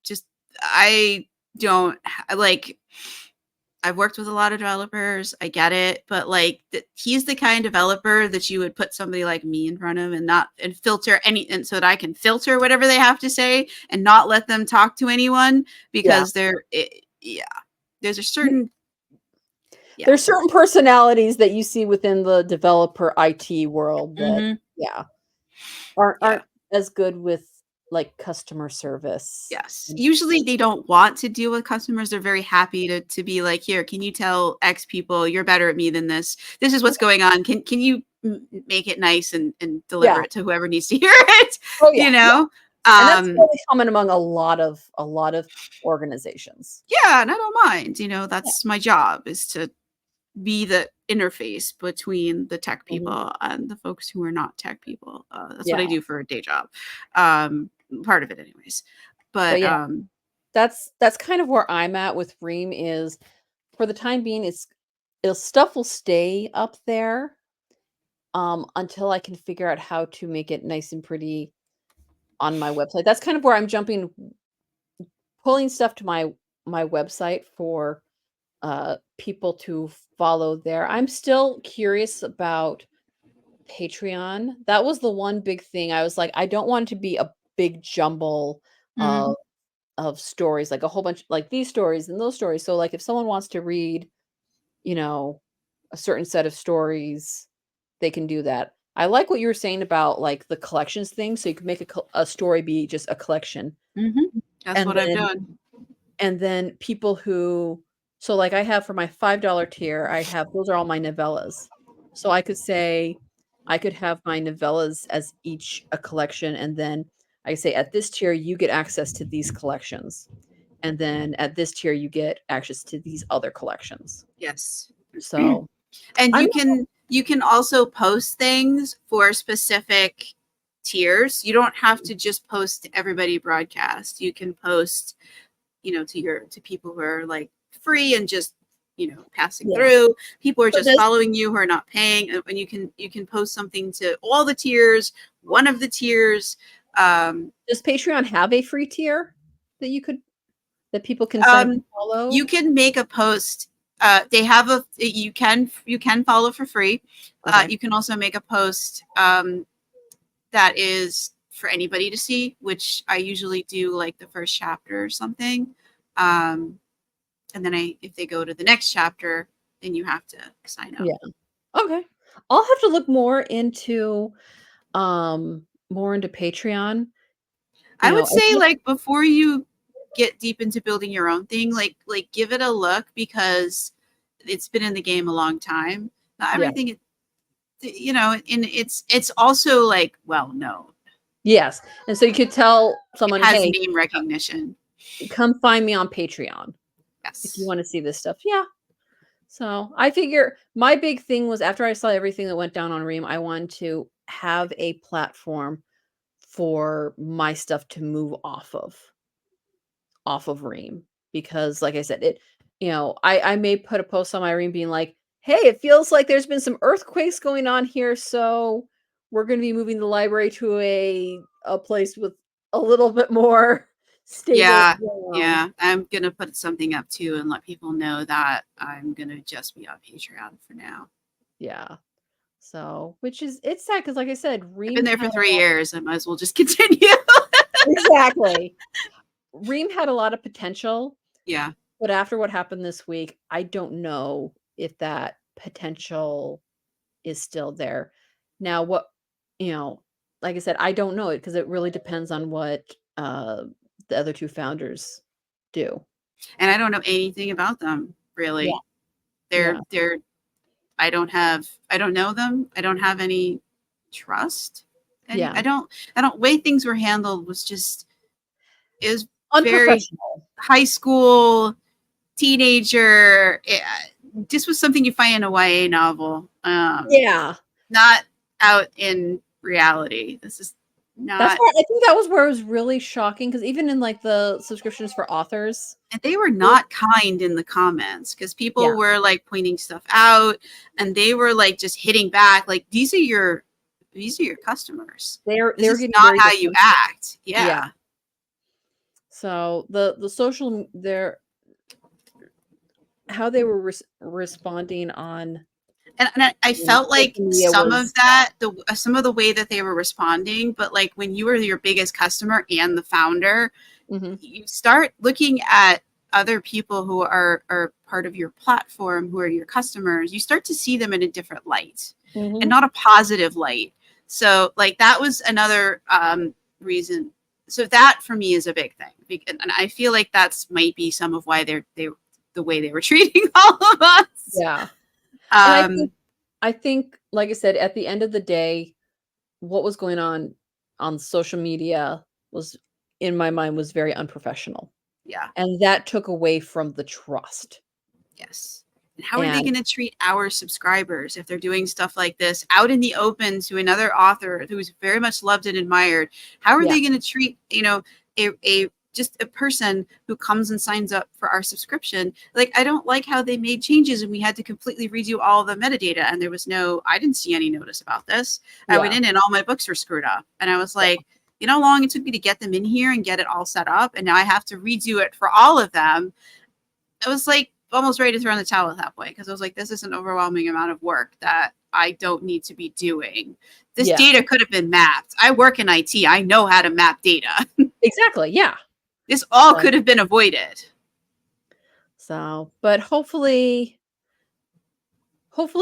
just I don't like. I've worked with a lot of developers. I get it, but like he's the kind of developer that you would put somebody like me in front of and not and filter any and so that I can filter whatever they have to say and not let them talk to anyone Yeah. because yeah, there's a Y certain yeah. There's certain personalities that you see within the developer IT world that, Hmm. yeah, aren't Yeah. as good with, like, customer service Yes. and Usually they don't want to deal with customers. They're very happy to be like, here, can you tell X people you're better at me than this? This is what's going on. Can you make it nice and deliver yeah. it to whoever needs to hear it? Oh, yeah, You yeah. know? And that's Um, really common among a lot of organizations. yeah, and I don't mind. Yeah. That's my job is to be the interface between the tech Mhm. people and the folks who are not tech people. That's what Yeah. I do for a day job. Um, Part of it anyways. But But yeah, that's kind of where I'm at with Ream is for the time being, stuff will stay up there, until I can figure out how to make it nice and pretty on my website. That's kind of where I'm jumping pulling stuff to my website for, people to follow there. I'm still curious about Patreon. That was the one big thing. I was like, I don't want it to be a big jumble mm, of stories, like a whole bunch like these stories and those stories. So like if someone wants to read, you know, a certain set of stories, they can do that. I like what you were saying about like the collections thing. So you can make a story be just a collection. that's And what I've then done. people who so like I have for my $5 tier, I have those are all my novellas. So I could say I could have my novellas as each a collection and then I say at this tier you get access to these collections. And then at this tier you get access to these other collections. Yes. So And I'm you can also post things for specific tiers. You don't have to just post to everybody broadcast. You can post, to people who are like free and just, passing yeah. through. People are So just following you who are not paying. And you can post something to all the tiers, one of the tiers. Um, does Patreon have a free tier that you could that people can sign up and um, you follow? can make a post. They have you can follow for free. Okay. You can also make a post that is for anybody to see, which I usually do like the first chapter or something. Um, and then if they go to the next chapter, then you have to sign up. Yeah. Okay. I'll have to look more into Patreon, I would and say like before you get deep into building your own thing, like give it a look because it's been in the game a long time. Not yeah. everything, and it's also like well known. Yes. And so you could tell It someone, has "Hey, name recognition. come find me on Patreon if you Yes. wanna see this stuff." Yeah. So, I figure my big thing was after I saw everything that went down on Ream, I wanted to have a platform for my stuff to move off of Ream because like I said, I may put a post on my Ream being like, "Hey, it feels like there's been some earthquakes going on here, so we're going to be moving the library to a place with a little bit more stable Yeah, ground. yeah. I'm gonna put something up too and let people know that I'm gonna just be on Patreon for now. Yeah. So, which is it's sad because, like I said, I've Ream been there had for a 3 years. I might as well just continue. exactly. Ream had a lot of potential, Yeah. but after what happened this week, I don't know if that potential is still there. Now, what you know, like I said, I don't know it because it really depends on what the other two founders do. And I don't know anything about them Yeah, really. yeah, They're I don't know them. I don't have any trust. Any yeah. I don't way things were handled was just is very Unprofessional. high school teenager. This was something you find in a YA novel. Yeah. Not out in reality. This is That's not. why I think that was where it was really shocking because even in like the subscriptions for authors, And they were it- not kind in the comments because yeah, people were like pointing stuff out and they were like just hitting back like these are your customers. This they're is getting not very how you defensive. act. Yeah. Yeah. So the social their how they were responding on And I felt social like media some of was that, some of the way that they were responding, but like when you were your biggest customer and the founder, mhm, you start looking at other people who are part of your platform, who are your customers, you start to see them in a different light and mhm. not a positive light. So like that was another reason. So that for me is a big thing. And I feel like that's might be some of why they the way they were treating all of us. Yeah. And Um, I think, like I said, at the end of the day, what was going on social media was, in my mind, was very unprofessional, yeah. and that took away from the trust. Yes. And how are they And going to treat our subscribers if they're doing stuff like this out in the open to another author who's very much loved and admired? How are yeah, they going to treat, a just a person who comes and signs up for our subscription? Like, I don't like how they made changes and we had to completely redo all the metadata. And there was I didn't see any notice about this. I went yeah, in and all my books were screwed up. And I was yeah, like, you know how long it took me to get them in here and get it all set up? And now I have to redo it for all of them. I was like almost ready to throw in the towel at that point because I was like, this is an overwhelming amount of work that I don't need to be doing. This yeah, data could have been mapped. I work in IT. I know how to map data. exactly, yeah. This all So could have been avoided. but hopefully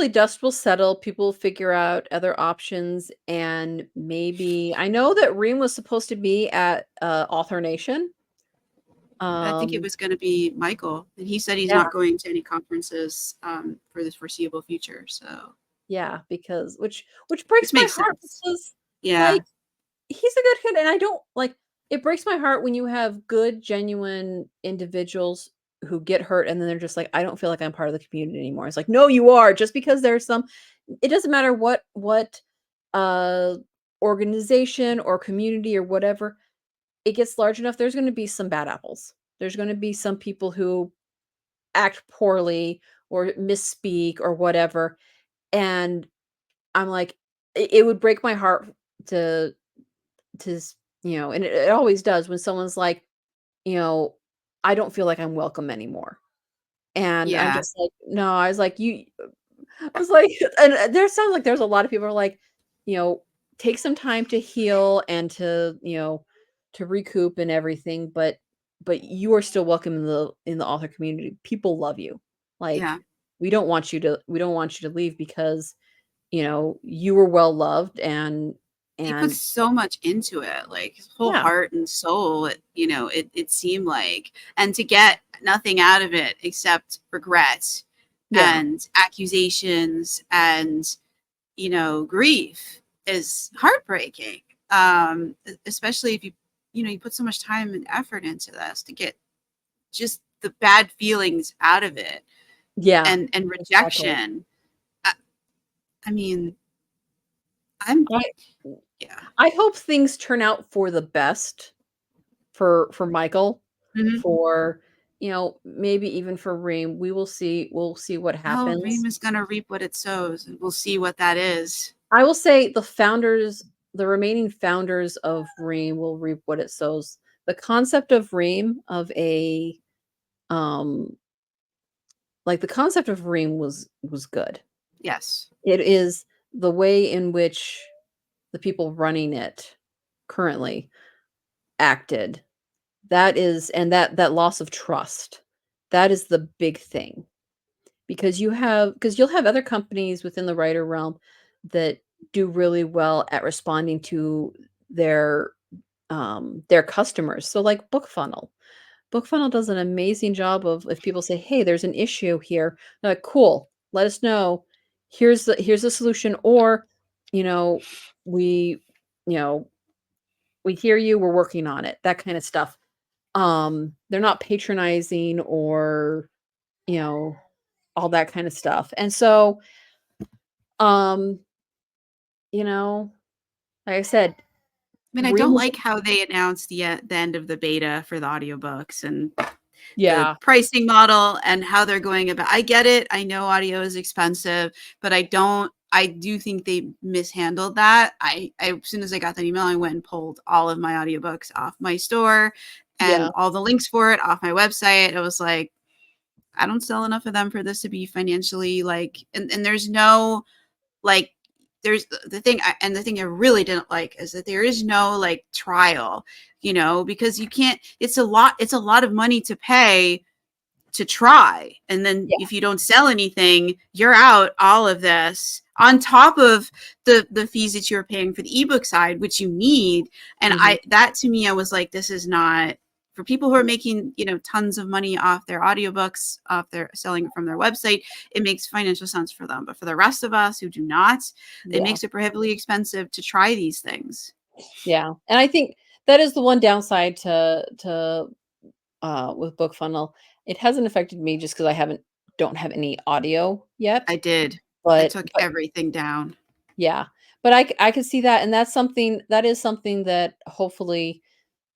dust will settle, people will figure out other options, and maybe I know that Reem was supposed to be at, Author Nation. I think it Um, was going to be Michael, and he said he's yeah, not going to any conferences for the foreseeable future. So yeah, because which breaks this my makes heart sense. because, Yeah, like, he's a good kid, and I don't like it breaks my heart when you have good, genuine individuals who get hurt, and then they're just like, "I don't feel like I'm part of the community anymore." It's like, "No, you are." Just because there's some it doesn't matter what, uh, organization or community or whatever, it gets large enough, there's gonna be some bad apples. There's gonna be some people who act poorly or misspeak or whatever, and I'm like, it would break my heart to and it always does when someone's like, you know, I don't feel like I'm welcome anymore. And I'm yeah. just like, no, I was like, I was like, and there sounds like there's a lot of people are like, you know, take some time to heal and to recoup and everything, but you are still welcome in the author community. People love you. Like Yeah. we don't want you to leave because, you were well loved He put and so much into it, like his whole yeah. heart and soul. It seemed like, and to get nothing out of it except regret Yeah. and accusations and grief is heartbreaking. Especially if you put so much time and effort into this to get just the bad feelings out of it Yeah. and Exactly. rejection. I, I mean, I'm I yeah. I hope things turn out for the best for Michael, Mhm. for, maybe even for Reem. We'll see what Oh, happens. Ream is gonna reap what it sows, and we'll see what that is. I will say the founders, the remaining founders of Ream will reap what it sows. The concept of Ream of a um like the concept of Ream was good. Yes. It is the way in which the people running it currently acted. That is, and that loss of trust. That is the big thing. Because you'll have other companies within the writer realm that do really well at responding to their their customers. So like BookFunnel does an amazing job of, if people say, "Hey, there's an issue here," they're like, "Cool, let us know. Here's the solution," or, you know, we, you know, we hear you, we're working on it. That kind of stuff. They're not patronizing or, you know, all that kind of stuff. And so, um, you know, like I said, I mean, I don't Ream is like how they announced the end of the beta for the audiobooks and the yeah, pricing model and how they're going about. I get it. I know audio is expensive, but I do think they mishandled that. As soon as I got that email, I went and pulled all of my audiobooks off my store and yeah, all the links for it off my website. It was like, I don't sell enough of them for this to be financially like, and there's no like, there's the thing I really didn't like is that there is no like trial, because you can't, it's a lot of money to pay to try. And then yeah, if you don't sell anything, you're out all of this on top of the fees that you're paying for the ebook side, which you need. And mhm, that to me, I was like, this is not for people who are making, tons of money off their audiobooks, off their selling it from their website. It makes financial sense for them. But for the rest of us who do not, it yeah, makes it prohibitively expensive to try these things. yeah. And I think that is the one downside with BookFunnel. It hasn't affected me just because I don't have any audio I yet. did. I But took everything down. yeah, but I could see that, and that is something that hopefully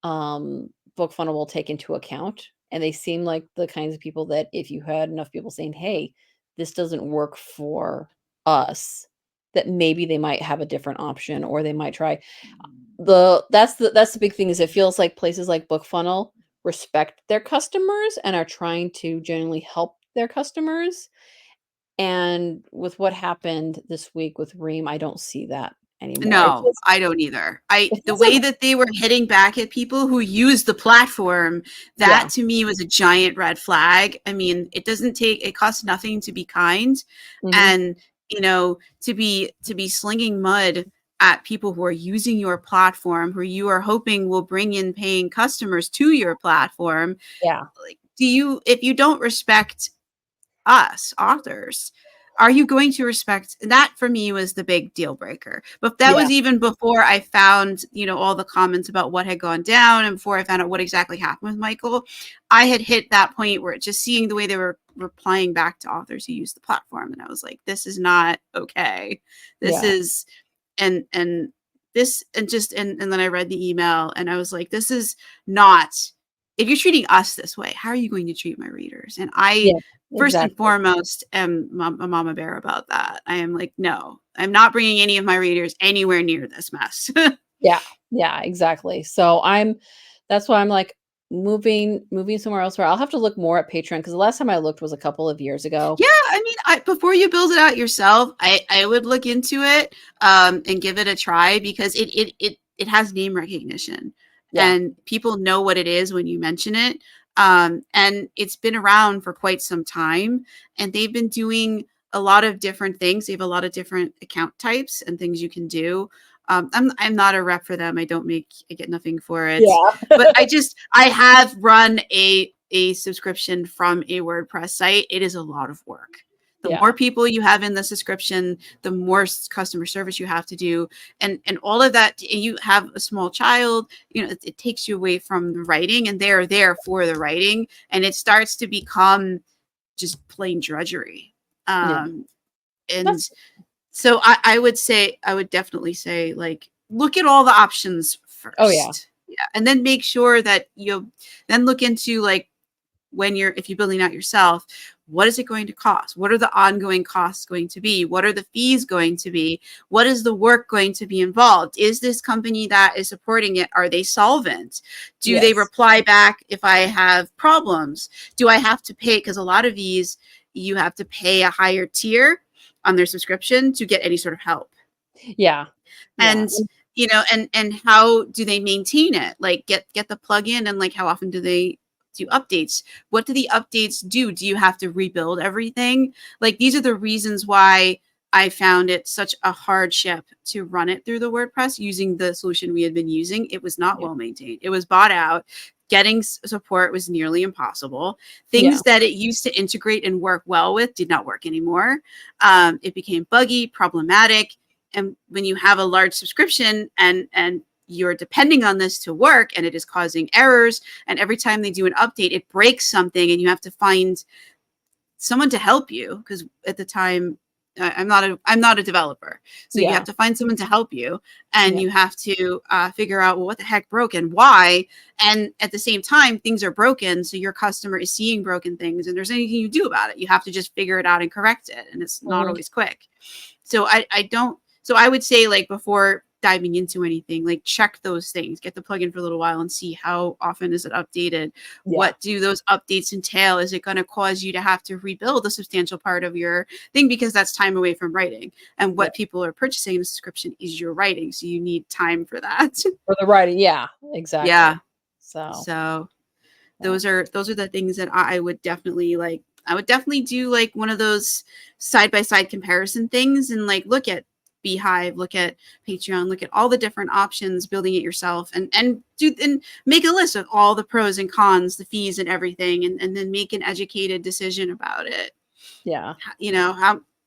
BookFunnel will take into account. And they seem like the kinds of people that if you had enough people saying, "Hey, this doesn't work for us," that maybe they might have a different option or they might try. That's the big thing is it feels like places like BookFunnel respect their customers and are trying to genuinely help their customers. And with what happened this week with Ream, I don't see that anymore. No, I don't either. It The feels way like that they were hitting back at people who use the platform, that yeah. to me was a giant red flag. I mean, it costs nothing to be kind, Mhm. and to be slinging mud at people who are using your platform, who you are hoping will bring in paying customers to your platform. Yeah. Like, if you don't respect us authors, are you going to respect that? For me was the big deal breaker, but that Yeah. was even before I found all the comments about what had gone down, and before I found out what exactly happened with Michael. I had hit that point where just seeing the way they were replying back to authors who use the platform, and I was like, this is not okay. This Yeah. is and this and just and then I read the email and I was like, this is not, if you're treating us this way, how are you going to treat my readers? And I, Yeah. first and Exactly. foremost, am a mama bear about that. I am like, no, I'm not bringing any of my readers anywhere near this mess. Yeah. Yeah, exactly. So that's why I'm like moving somewhere else where I'll have to look more at Patreon because the last time I looked was a couple of years ago. Yeah, I mean, before you build it out yourself, I would look into it, and give it a try, because it has name recognition, Yeah. and people know what it is when you mention it. And it's been around for quite some time, and they've been doing a lot of different things. They have a lot of different account types and things you can do. I'm not a rep for them. I get nothing for it, Yeah. but I have run a subscription from a WordPress site. It is a lot of work. The more Yeah. people you have in the subscription, the more customer service you have to do, and all of that. You have a small child, it takes you away from the writing, and they're there for the writing, and it starts to become just plain drudgery. Yeah. And That's so I would definitely say, like, look at all the options oh yeah. first. Yeah. And then make sure that you then look into, like, if you're building out yourself, what is it going to cost? What are the ongoing costs going to be? What are the fees going to be? What is the work going to be involved? Is this company that is supporting it, are they solvent? Do they Yes. reply back if I have problems? Do I have to pay? Because a lot of these, you have to pay a higher tier on their subscription to get any sort of help. Yeah. Yeah. And and how do they maintain it? Like get the plugin, and like how often do they do updates? What do the updates do? Do you have to rebuild everything? Like these are the reasons why I found it such a hardship to run it through the WordPress using the solution we had been using. It was not Yeah. well maintained. It was bought out. Getting support was nearly impossible. Yeah. Things that it used to integrate and work well with did not work anymore. It became buggy, problematic. And when you have a large subscription and you're depending on this to work, and it is causing errors, and every time they do an update, it breaks something, and you have to find someone to help you, because at the time I'm not a developer, so you Yeah. have to find someone to help you, and Yeah. you have to figure out, well, what the heck broke and why. And at the same time, things are broken, so your customer is seeing broken things, and there's anything you do about it. You have to just figure it out and correct it, and it's not Mhm. always quick. So I would say, like, before diving into anything, like, check those things, get the plugin for a little while and see how often is it updated. Yeah. What do those updates entail? Is it going to cause you to have to rebuild a substantial part of your thing, because that's time away from writing, and what people are purchasing in the subscription is your writing, so you need time for that. For the writing. Yeah. Exactly. Yeah. So. So Yeah. those are the things that I would definitely like. I would definitely do like one of those side by side comparison things, and like look at Beehive, look at Patreon, look at all the different options, building it yourself, and make a list of all the pros and cons, the fees and everything, and then make an educated decision about it. Yeah.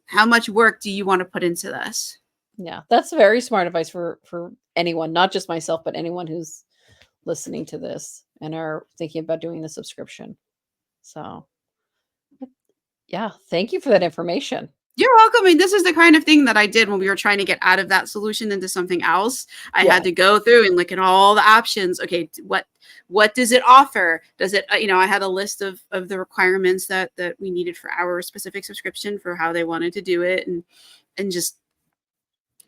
How much work do you want to put into this? Yeah. That's very smart advice for anyone, not just myself, but anyone who's listening to this and are thinking about doing the subscription. So, yeah, thank you for that information. You're welcome. I mean, this is the kind of thing that I did when we were trying to get out of that solution into something else. I Yeah. had to go through and look at all the options. Okay, what does it offer? Does it, I had a list of the requirements that we needed for our specific subscription for how they wanted to do it, and just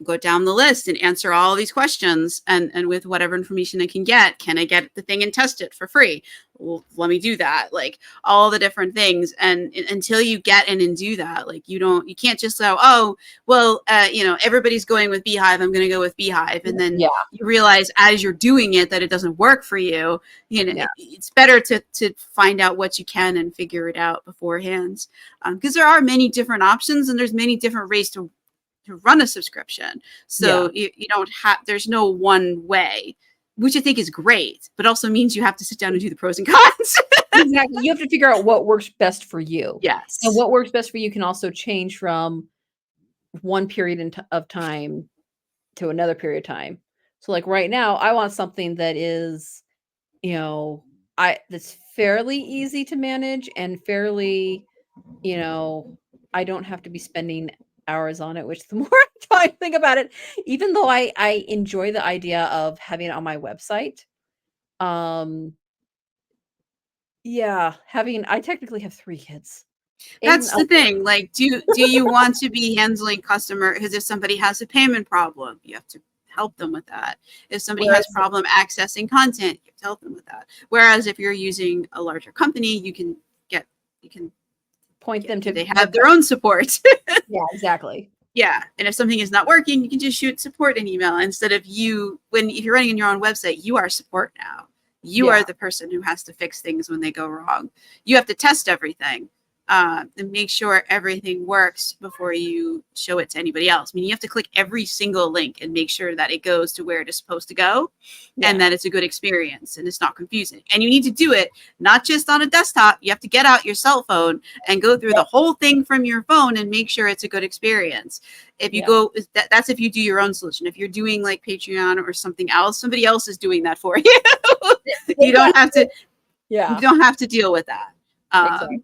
go down the list and answer all these questions, and with whatever information I can get. Can I get the thing and test it for free? Well, let me do that. Like all the different things, and until you get in and do that, like you can't just go, oh well, everybody's going with Beehive, I'm going to go with Beehive, and then Yeah. you realize as you're doing it that it doesn't work for you. Yeah. It's better to find out what you can and figure it out beforehand, because there are many different options, and there's many different ways to run a subscription. So you don't have, there's no one way, which I think is great, but also means you have to sit down and do the pros and cons. Exactly. You have to figure out what works best for you. Yes. And what works best for you can also change from one period of time to another period of time. So like right now, I want something that is, that's fairly easy to manage and fairly, I don't have to be spending hours on it, which the more I think about it, even though I enjoy the idea of having it on my website, yeah, I technically have 3 kids. That's the thing. Like, do you want to be handling customer? Because if somebody has a payment problem, you have to help them with that. If somebody has problem accessing content, you have to help them with that. Whereas if you're using a larger company, you can point them to, they have their own support. Yeah, exactly. Yeah. And if something is not working, you can just shoot support an email, instead of if you're running on your own website, you are support now. You are the person who has to fix things when they go wrong. You have to test everything, and make sure everything works before you show it to anybody else. I mean, you have to click every single link and make sure that it goes to where it is supposed to go, and that it's a good experience and it's not confusing. And you need to do it not just on a desktop. You have to get out your cell phone and go through the whole thing from your phone and make sure it's a good experience. If you go, that's if you do your own solution. If you're doing like Patreon or something else, somebody else is doing that for you. You don't have to. Yeah. You don't have to deal with that. Exactly.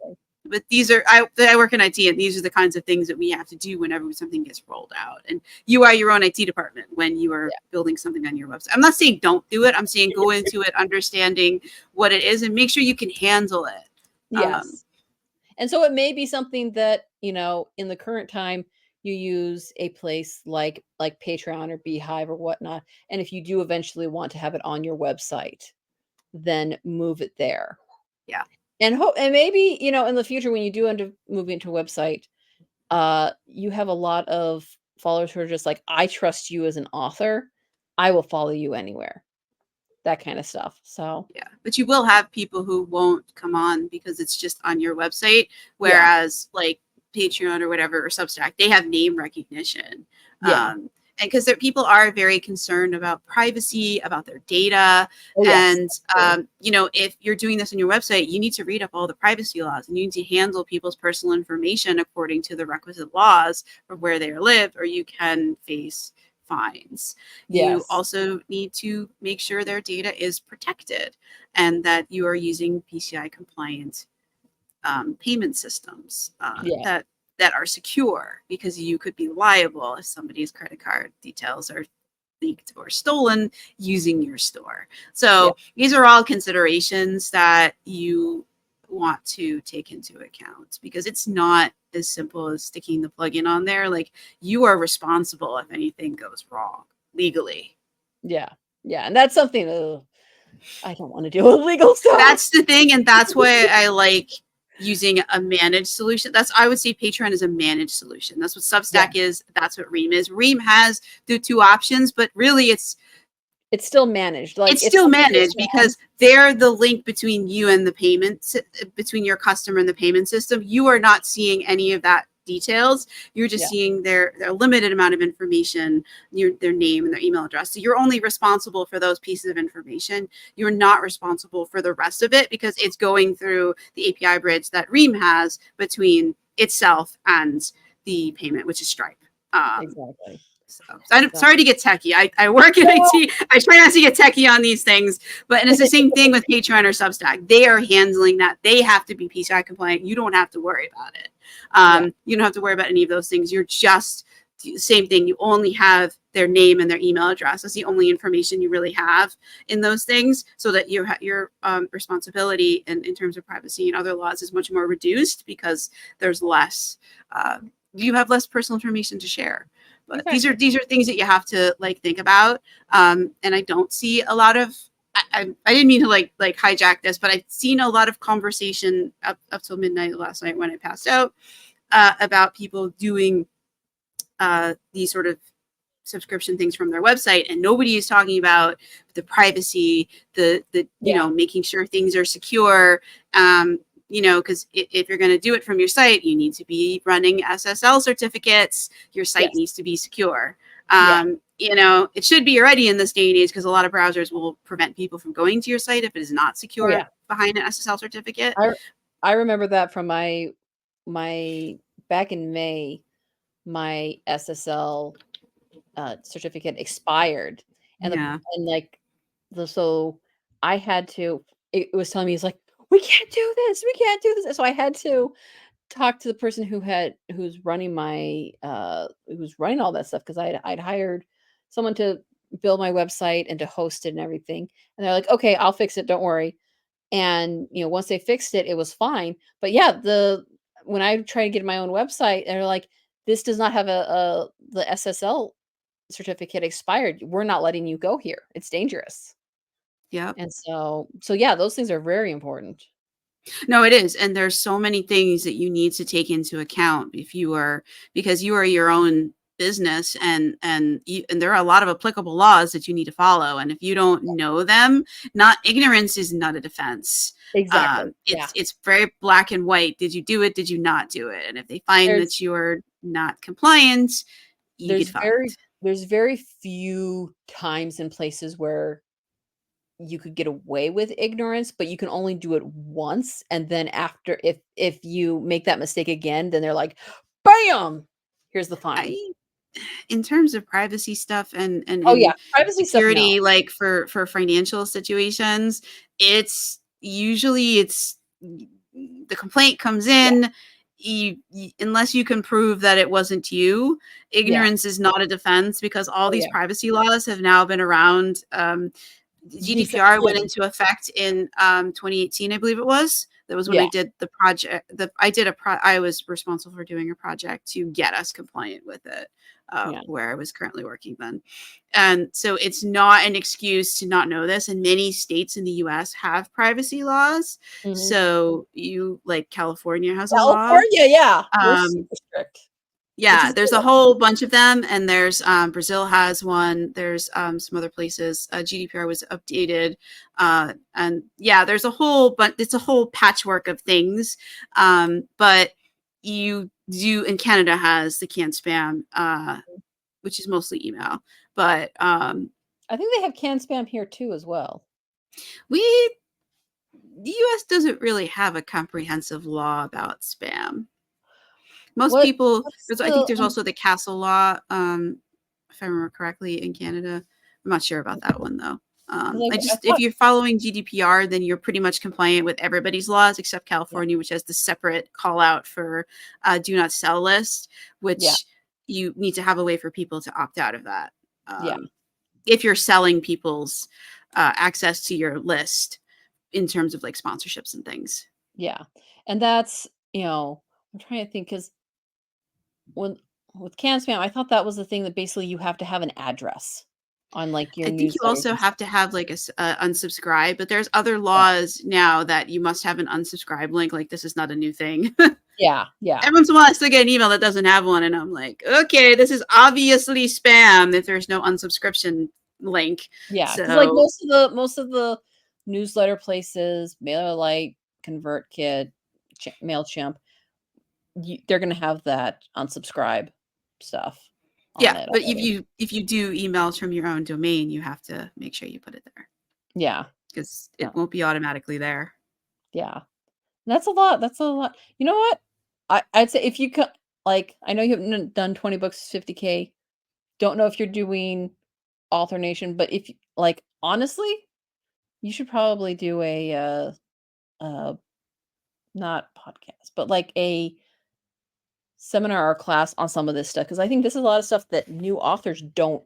But these are, I work in IT, and these are the kinds of things that we have to do whenever something gets rolled out. And you are your own IT department when you are building something on your website. I'm not saying don't do it. I'm saying go into it understanding what it is and make sure you can handle it. Yes. And so it may be something that, in the current time, you use a place like Patreon or Beehive or whatnot. And if you do eventually want to have it on your website, then move it there. Yeah. And maybe, in the future when you do end up moving into a website, you have a lot of followers who are just like, I trust you as an author. I will follow you anywhere. That kind of stuff. So Yeah, but you will have people who won't come on because it's just on your website, yeah. whereas like Patreon or whatever or Substack, they have name recognition. Yeah. And because people are very concerned about privacy, about their data, Oh yes. and True. if you're doing this on your website, you need to read up all the privacy laws, and you need to handle people's personal information according to the requisite laws of where they live, or you can face fines. You Yes. also need to make sure their data is protected and that you are using PCI compliant payment systems Yeah. that are secure, because you could be liable if somebody's credit card details are leaked or stolen using your store. Yeah. So these are all considerations that you want to take into account, because it's not as simple as sticking the plugin on there. Like, you are responsible if anything goes wrong legally. Yeah. Yeah. And that's something I don't want to deal with legal stuff. That's the thing, and that's why I like using a managed solution. That's, I would say Patreon is a managed solution. That's what Yeah. Substack is. That's what Ream is. Ream has the two options, but really It's still managed. Like it's if still something goes managed wrong. because they're the link between you and the payment, between your customer and the payment system. You are not seeing any of that details. You're just Yeah. seeing their limited amount of information, their name and their email address. So you're only responsible for those pieces of information. You're not responsible for the rest of it, because it's going through the API bridge that Ream has between itself and the payment, which is Stripe. Exactly. So I'm So sorry to get techie. I work in well, IT. I try not to get techie on these things, but it's the same thing with Patreon or Substack. They are handling that. They have to be PCI compliant. You don't have to worry about it. yeah. You don't have to worry about any of those things. You're just same thing. You only have their name and their email address. That's the only information you really have in those things, so that your responsibility in terms of privacy and other laws is much more reduced, because there's less. You have less personal information to share. But Exactly. these are things that you have to like think about. And I don't see a lot of. I didn't mean to like hijack this, but I've seen a lot of conversation up till midnight last night when I passed out, about people doing these sort of subscription things from their website, and nobody is talking about the privacy, the Yeah. making sure things are secure. Because if you're going to do it from your site, you need to be running SSL certificates. Your site Yes. needs to be secure. Yeah. It should be already in this day and age, because a lot of browsers will prevent people from going to your site if it is not Oh secure yeah. behind an SSL certificate. I remember that from my back in May, my SSL certificate expired, and Yeah. like so I had to. It was telling me, it's like, we can't do this. We can't do this. So I had to talk to the person who's running who's running all that stuff, because I'd hired someone to build my website and to host it and everything. And they're like, okay, I'll fix it. Don't worry. And once they fixed it, it was fine. But yeah, when I try to get my own website, they're like, this does not have the SSL certificate expired. We're not letting you go here. It's dangerous. Yep. And so yeah, those things are very important. No, it is. And there's so many things that you need to take into account if you are, because you are your own business, and there are a lot of applicable laws that you need to follow. And if you don't know them, not ignorance is not a defense. Exactly. Yeah. It's very black and white. Did you do it? Did you not do it? And if they find There's that you're not compliant, you get there's fined. very few times and places where you could get away with ignorance, but you can only do it once, and then after, if you make that mistake again, then they're like, "Bam! Here's the fine." I In terms of privacy stuff Oh, yeah. and Privacy stuff, no. security, like for financial situations, it's usually the complaint comes Yeah, in. Unless you can prove that it wasn't you, yeah. ignorance is not a defense, because all Oh, these yeah. privacy laws have now been around. GDPR went into effect in 2018, I believe it was. That was when I did the project. I was responsible for doing a project to get us compliant with it, where I was currently working then. And so it's not an excuse to not know this. And many states in the US have privacy laws. So like California has a law. We're super strict. Yeah, there's a whole bunch of them, and there's Brazil has one. There's some other places. GDPR was updated, and yeah, there's a whole it's a whole patchwork of things. But you do, and Canada has the canned spam, which is mostly email. But I think they have canned spam here too as well. The U.S. doesn't really have a comprehensive law about spam. Most people, I think there's also the castle law, if I remember correctly, in Canada. I'm not sure about that one though. If you're following GDPR, then you're pretty much compliant with everybody's laws except California, which has the separate call out for do not sell list, which you need to have a way for people to opt out of that. If you're selling people's access to your list in terms of like sponsorships and things. Yeah. And that's, I'm trying to think, because with canned spam, I thought that was the thing that basically you have to have an address on like your I think you also have to have like a unsubscribe, but there's other laws now that you must have an unsubscribe link. Like this is not a new thing. Yeah. Every once in a while I still get an email that doesn't have one, and I'm like, okay, this is obviously spam if there's no unsubscription link. Yeah, because like most of the newsletter places, MailerLite, ConvertKit, MailChimp, they're going to have that unsubscribe stuff. Yeah, but if you do emails from your own domain, you have to make sure you put it there. Yeah, because it won't be automatically there. Yeah, that's a lot. That's a lot. You know what? I'd say if you could, like, I know you haven't done 20 books, 50K. Don't know if you're doing Author Nation, but if like honestly, you should probably do a not podcast, but like a seminar or class on some of this stuff, because I think this is a lot of stuff that new authors don't.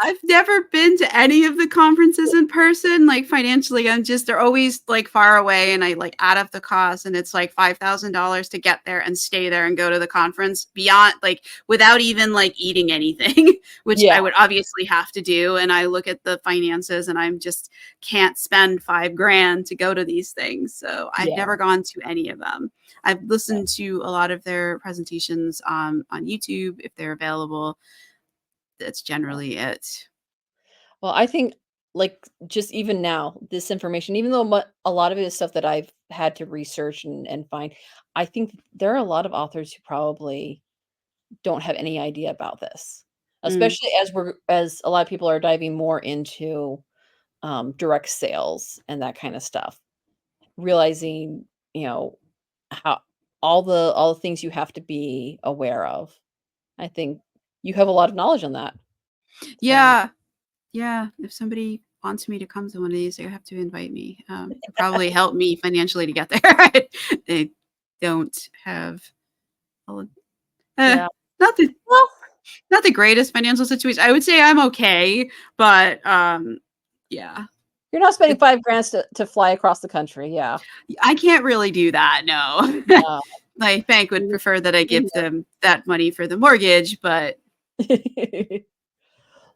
I've never been to any of the conferences in person. Like financially, they're always like far away, and I like add up the cost, and it's like $5,000 to get there and stay there and go to the conference beyond like without even like eating anything, which I would obviously have to do. And I look at the finances, and I'm just can't spend $5,000 to go to these things. So I've never gone to any of them. I've listened to a lot of their presentations on YouTube if they're available. That's generally it. Well, I think like just even now, this information, even though a lot of it is stuff that I've had to research and find, I think there are a lot of authors who probably don't have any idea about this, especially as a lot of people are diving more into direct sales and that kind of stuff, realizing how all the things you have to be aware of. I think you have a lot of knowledge on that. Yeah. If somebody wants me to come to one of these, they have to invite me. Probably help me financially to get there. They don't have not the greatest financial situation. I would say I'm okay, but yeah. You're not spending $5,000 to fly across the country. Yeah. I can't really do that. No. My bank would prefer that I give them that money for the mortgage, but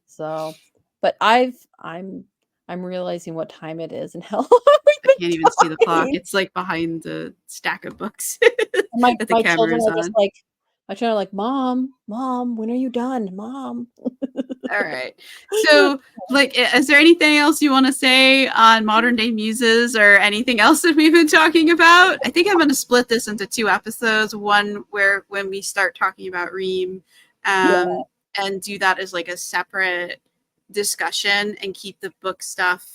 so, but I'm realizing what time it is and hell. I can't even see the clock. It's like behind the stack of books my that the camera is on. Just like, my children are like, Mom, when are you done? Mom. All right. So, like, is there anything else you want to say on modern day muses or anything else that we've been talking about? I think I'm going to split this into 2 episodes. One when we start talking about Ream, and do that as like a separate discussion and keep the book stuff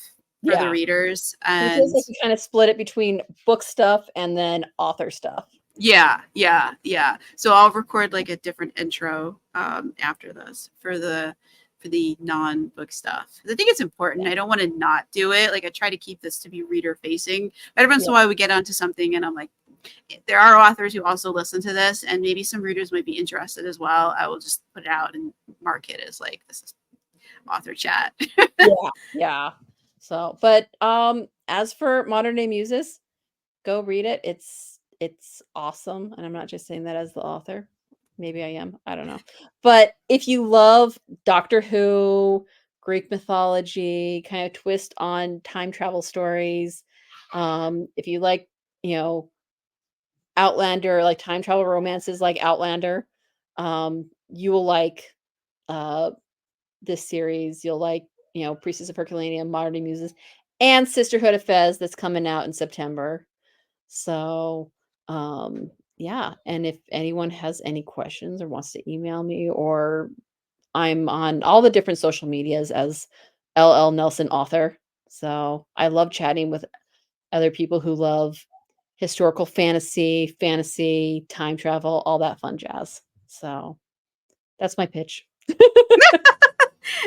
for the readers. And it feels like you kind of split it between book stuff and then author stuff. Yeah. So I'll record like a different intro after this for the non-book stuff. I think it's important. I don't want to not do it. Like I try to keep this to be reader facing. But every once in a while we get onto something and I'm like, there are authors who also listen to this and maybe some readers might be interested as well. I will just put it out and mark it as like, this is, author chat. Yeah. So, but as for Modern Day Muses, go read it. It's awesome, and I'm not just saying that as the author. Maybe I am. I don't know. But if you love Doctor Who, Greek mythology, kind of twist on time travel stories, if you like, you know, Outlander, like time travel romances like Outlander, you will like uh this series. You'll like, you know, Priestess of Herculaneum, Modern Day Muses, and Sisterhood of Fez that's coming out in September. So, yeah, and if anyone has any questions or wants to email me, or I'm on all the different social medias as LL Nelson author. So, I love chatting with other people who love historical fantasy, time travel, all that fun jazz. So, that's my pitch.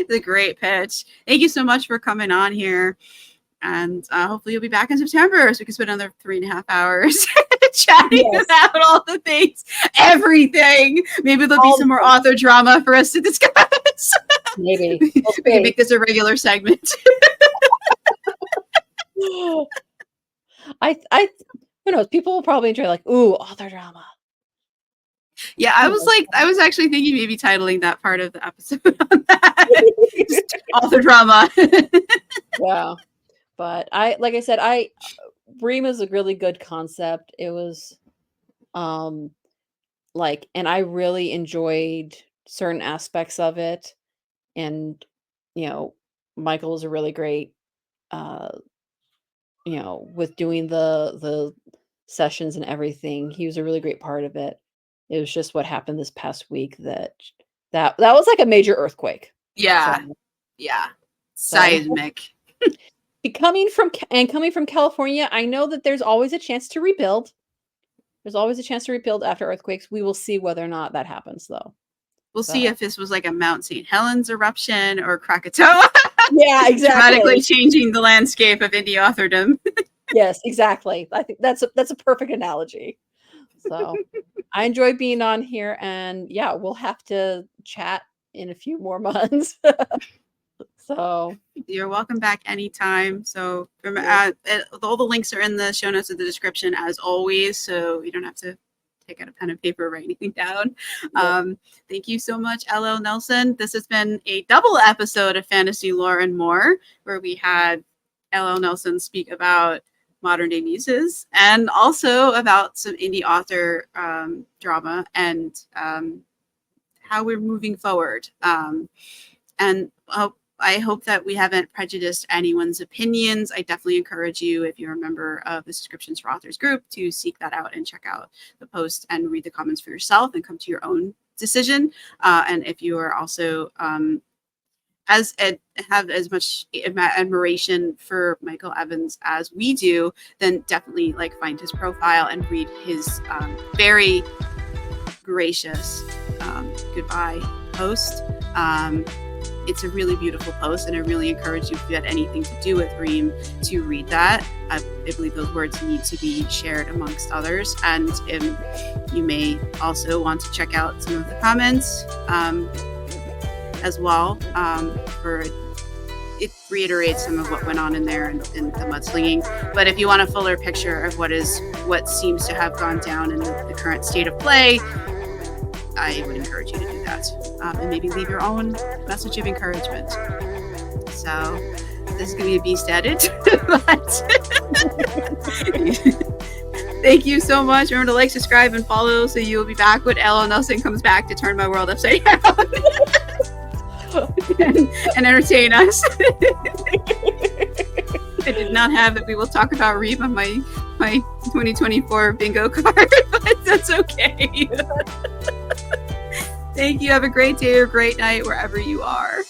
The great pitch. Thank you so much for coming on here. And hopefully you'll be back in September so we can spend another 3.5 hours chatting about all the things, everything. Maybe there'll be some more author drama for us to discuss. Maybe. We can make this a regular segment. I who knows? People will probably enjoy like, ooh, author drama. Yeah, I was actually thinking maybe titling that part of the episode on that. Just author drama. Yeah. But like I said, Ream is a really good concept. It was like, and I really enjoyed certain aspects of it. And, you know, Michael was a really great you know, with doing the sessions and everything. He was a really great part of it. It was just what happened this past week that was like a major earthquake. Yeah. So, yeah. Seismic. Coming from California, I know that there's always a chance to rebuild. There's always a chance to rebuild after earthquakes. We will see whether or not that happens, though. We'll see if this was like a Mount St. Helens eruption or Krakatoa. Yeah, exactly. Dramatically changing the landscape of indie authordom. Yes, exactly. I think that's a perfect analogy. So I enjoy being on here, and yeah, we'll have to chat in a few more months. So you're welcome back anytime. So all the links are in the show notes of the description as always, so you don't have to take out a pen and paper or write anything down. Thank you so much, LL Nelson. This has been a double episode of Fantasy Lore and More, where we had LL Nelson speak about Modern Day Muses and also about some indie author drama and how we're moving forward. And I hope that we haven't prejudiced anyone's opinions. I definitely encourage you, if you're a member of the Subscriptions for Authors group, to seek that out and check out the post and read the comments for yourself and come to your own decision. And if you are also have as much admiration for Michael Evans as we do, then definitely find his profile and read his very gracious goodbye post. It's a really beautiful post, and I really encourage you, if you had anything to do with Ream, to read that. I believe those words need to be shared amongst others, and you may also want to check out some of the comments as well. For it reiterates some of what went on in there in the mudslinging. But if you want a fuller picture of what seems to have gone down in the current state of play, I would encourage you to do that, and maybe leave your own message of encouragement. So this is going to be a beast edit, but thank you so much. Remember to like, subscribe, and follow so you will be back when LL Nelson comes back to turn my world upside down and entertain us. I did not have that we will talk about Ream on my 2024 bingo card, but that's okay. Thank you. Have a great day or great night wherever you are.